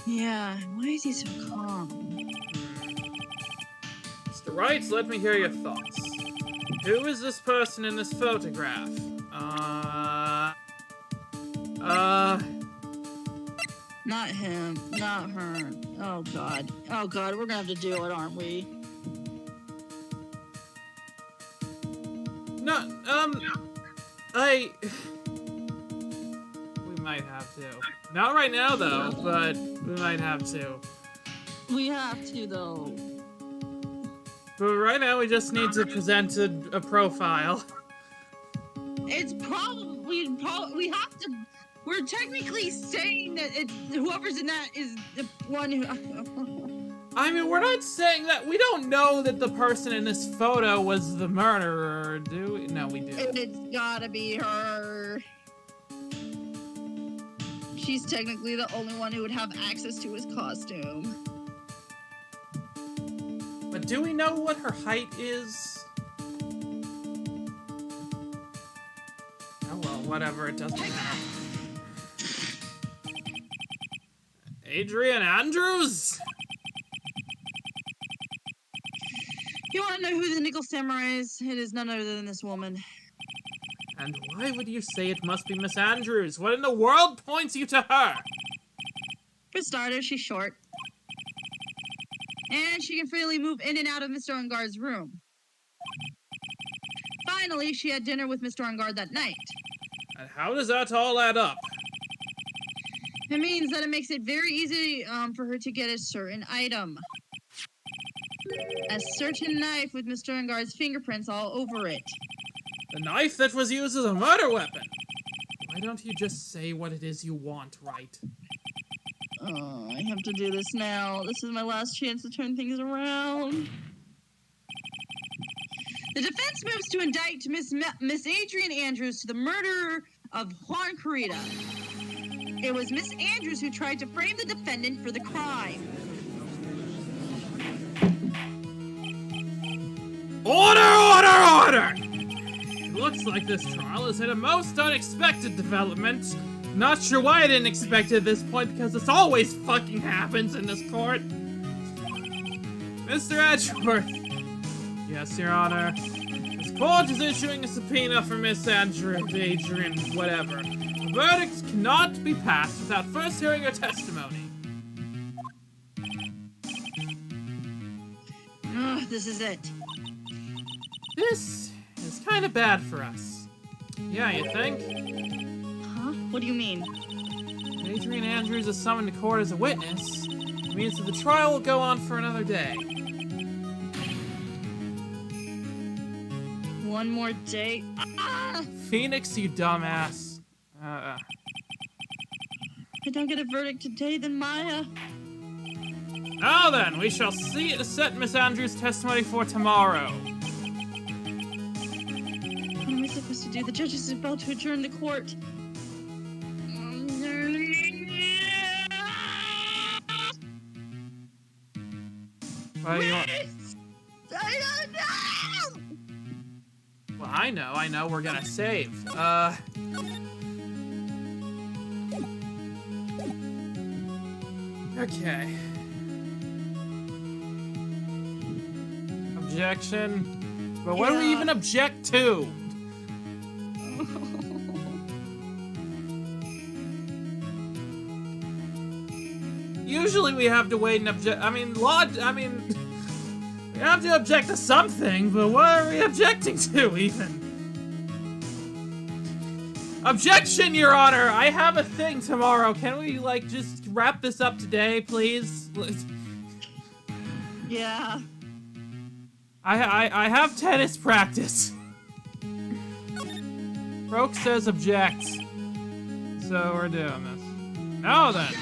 Yeah, why is he so calm? Mr. Wright, let me hear your thoughts. Who is this person in this photograph? Not him, not her. Oh god. Oh god, we're gonna have to do it, aren't we? No, we might have to. Not right now, though, but we might have to. We have to, though. But right now, we just need to present a profile. It's probably we have to. We're technically saying that whoever's in that is the one who. I mean, we're not saying that. We don't know that the person in this photo was the murderer, do we? No, we do. It's gotta be her. She's technically the only one who would have access to his costume. But do we know what her height is? Oh well, whatever, it doesn't matter. Adrian Andrews? You want to know who the Nickel Samurai is? It is none other than this woman. And why would you say it must be Miss Andrews? What in the world points you to her? For starters, she's short. And she can freely move in and out of Mr. Ungard's room. Finally, she had dinner with Mr. Ungard that night. And how does that all add up? It means that it makes it very easy for her to get a certain item. A certain knife with Mr. Ungard's fingerprints all over it. The knife that was used as a murder weapon. Why don't you just say what it is you want, right? Oh, I have to do this now. This is my last chance to turn things around. The defense moves to indict Miss Adrian Andrews to the murder of Juan Carita. It was Miss Andrews who tried to frame the defendant for the crime. Order, order, order! It looks like this trial has had a most unexpected development. Not sure why I didn't expect it at this point, because this always fucking happens in this court. Mr. Edgeworth. Yes, Your Honor. This court is issuing a subpoena for Miss Adrian, whatever. The verdict cannot be passed without first hearing her testimony. Ugh, this is it. This is kind of bad for us. Yeah, you think? Huh? What do you mean? Adrian Andrews is summoned to court as a witness. It means that the trial will go on for another day. One more day? Ah! Phoenix, you dumbass. If I don't get a verdict today, then Maya. Now then, we shall set Miss Andrews' testimony for tomorrow. What am I supposed to do? The judge is about to adjourn the court. What do you want? I don't know! Well, I know, we're gonna save. Okay. Objection? But what do we Yeah. even object to? Usually we have to wait and object. I mean, we You have to object to something, but what are we objecting to, even? Objection, Your Honor! I have a thing tomorrow. Can we, like, just wrap this up today, please? Yeah. I have tennis practice. Roke says object. So we're doing this. Now then.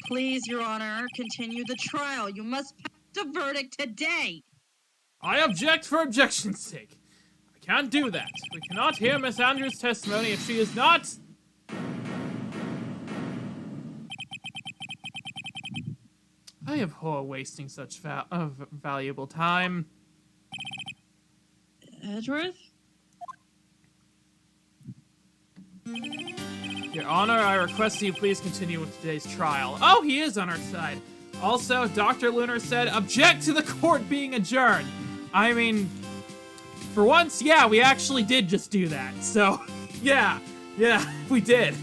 Please, Your Honor, continue the trial. You must pass a verdict today. I object for objection's sake. I can't do that. We cannot hear Miss Andrews' testimony if she is not... I abhor wasting such valuable time. Edgeworth? Your Honor, I request you please continue with today's trial. Oh, he is on our side. Also, Dr. Lunar said, object to the court being adjourned. I mean, for once, yeah, we actually did just do that. So, yeah, we did.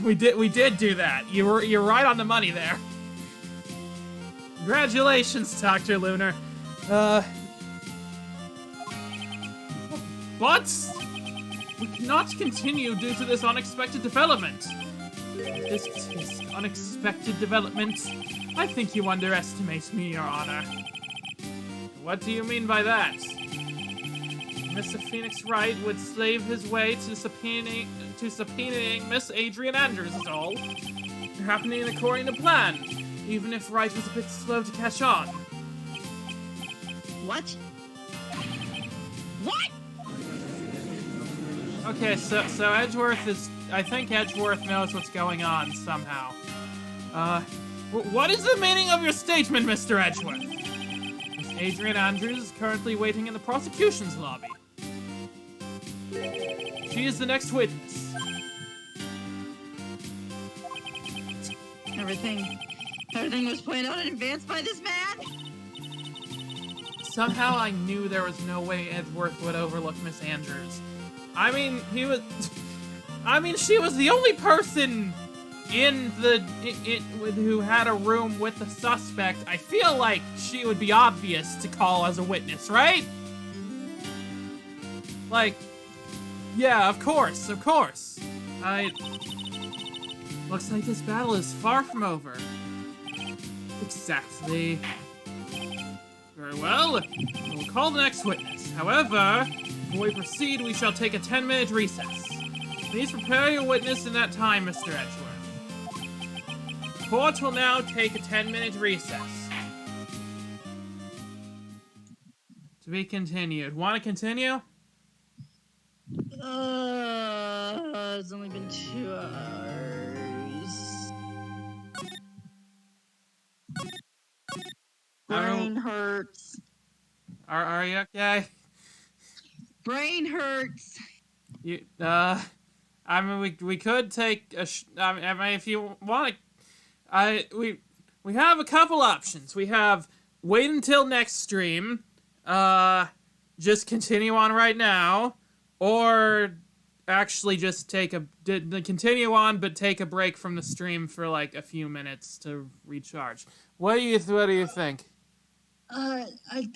We did do that. You're right on the money there. Congratulations, Dr. Lunar. But we cannot continue due to this unexpected development. This unexpected development. I think you underestimate me, Your Honor. What do you mean by that? Mr. Phoenix Wright would slave his way to subpoenaing Miss Adrian Andrews is all. They're happening according to plan, even if Wright was a bit slow to catch on. What? What? Okay, so Edgeworth is... I think Edgeworth knows what's going on somehow. What is the meaning of your statement, Mr. Edgeworth? Miss Adrian Andrews is currently waiting in the prosecution's lobby. She is the next witness. Everything was planned out in advance by this man? Somehow I knew there was no way Edgeworth would overlook Miss Andrews. I mean, she was the only person who had a room with the suspect. I feel like she would be obvious to call as a witness, right? Like, yeah, of course. Looks like this battle is far from over. Exactly. Very well. We'll call the next witness. However, before we proceed, we shall take a 10-minute recess. Please prepare your witness in that time, Mr. Edgeworth. The court will now take a 10-minute recess. To be continued. Want to continue? It's only been 2 hours. Brain hurts. Are you okay? Brain hurts. I mean, we could take a. I mean, if you want to, we have a couple options. We have wait until next stream, just continue on right now, or actually just continue on, but take a break from the stream for like a few minutes to recharge. What do you think? I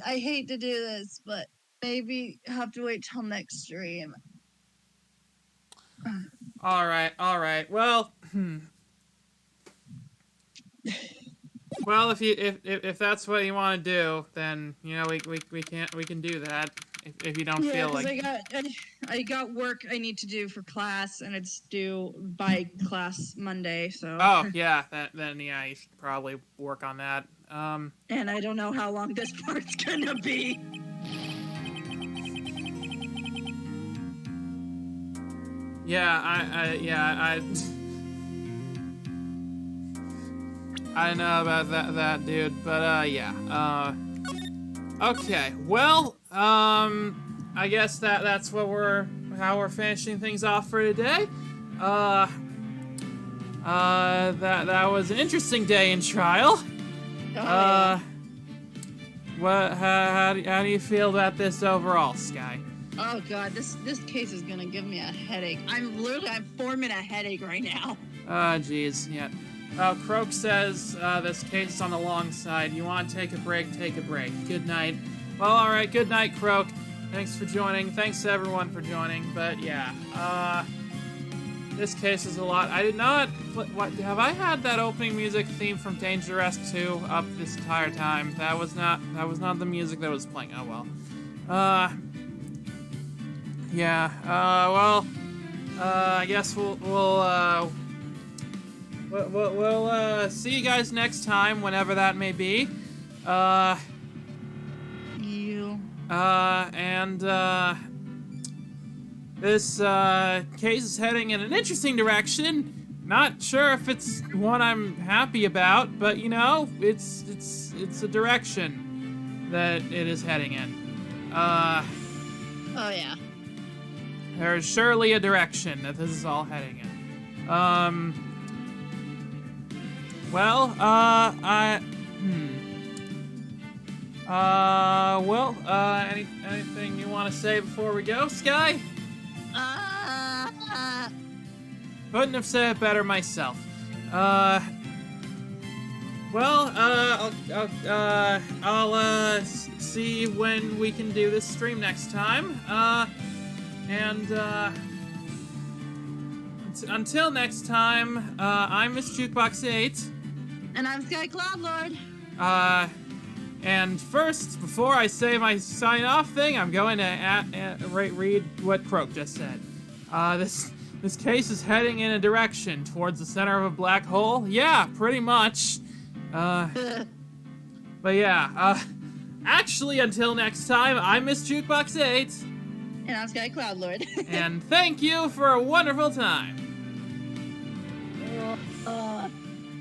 hate to do this, but maybe have to wait till next stream. All right. Well, well, if that's what you want to do, then you know we can do that. If you don't feel like. I got work I need to do for class, and it's due by class Monday. So. Oh yeah, then yeah, you should probably work on that. And I don't know how long this part's gonna be. Yeah, I know about that dude, but yeah. Okay, well, I guess that's how we're finishing things off for today. That was an interesting day in trial. Yeah. How do you feel about this overall, Sky? Oh god, this case is gonna give me a headache. I'm forming a headache right now. Oh, jeez, yeah. Croak says this case is on the long side. You want to take a break? Take a break. Good night. Well, all right. Good night, Croak. Thanks for joining. Thanks to everyone for joining. But yeah, this case is a lot. I did not. What have I had that opening music theme from Dangerous 2 up this entire time? That was not the music that was playing. Oh well. Yeah. Well. I guess we'll see you guys next time, whenever that may be. This case is heading in an interesting direction. Not sure if it's one I'm happy about, but you know, it's a direction that it is heading in. Oh yeah. There is surely a direction that this is all heading in. Anything you want to say before we go, Sky? Couldn't have said it better myself. I'll see when we can do this stream next time. Until next time, I'm Miss Jukebox 8. And I'm Sky Cloud Lord. And first, before I say my sign-off thing, I'm going to read what Croak just said. This case is heading in a direction towards the center of a black hole. Yeah, pretty much. But yeah, actually, until next time, I'm Miss Jukebox 8. And I'm Sky Cloud Lord. And thank you for a wonderful time.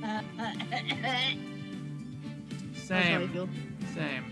That's how I feel. Same.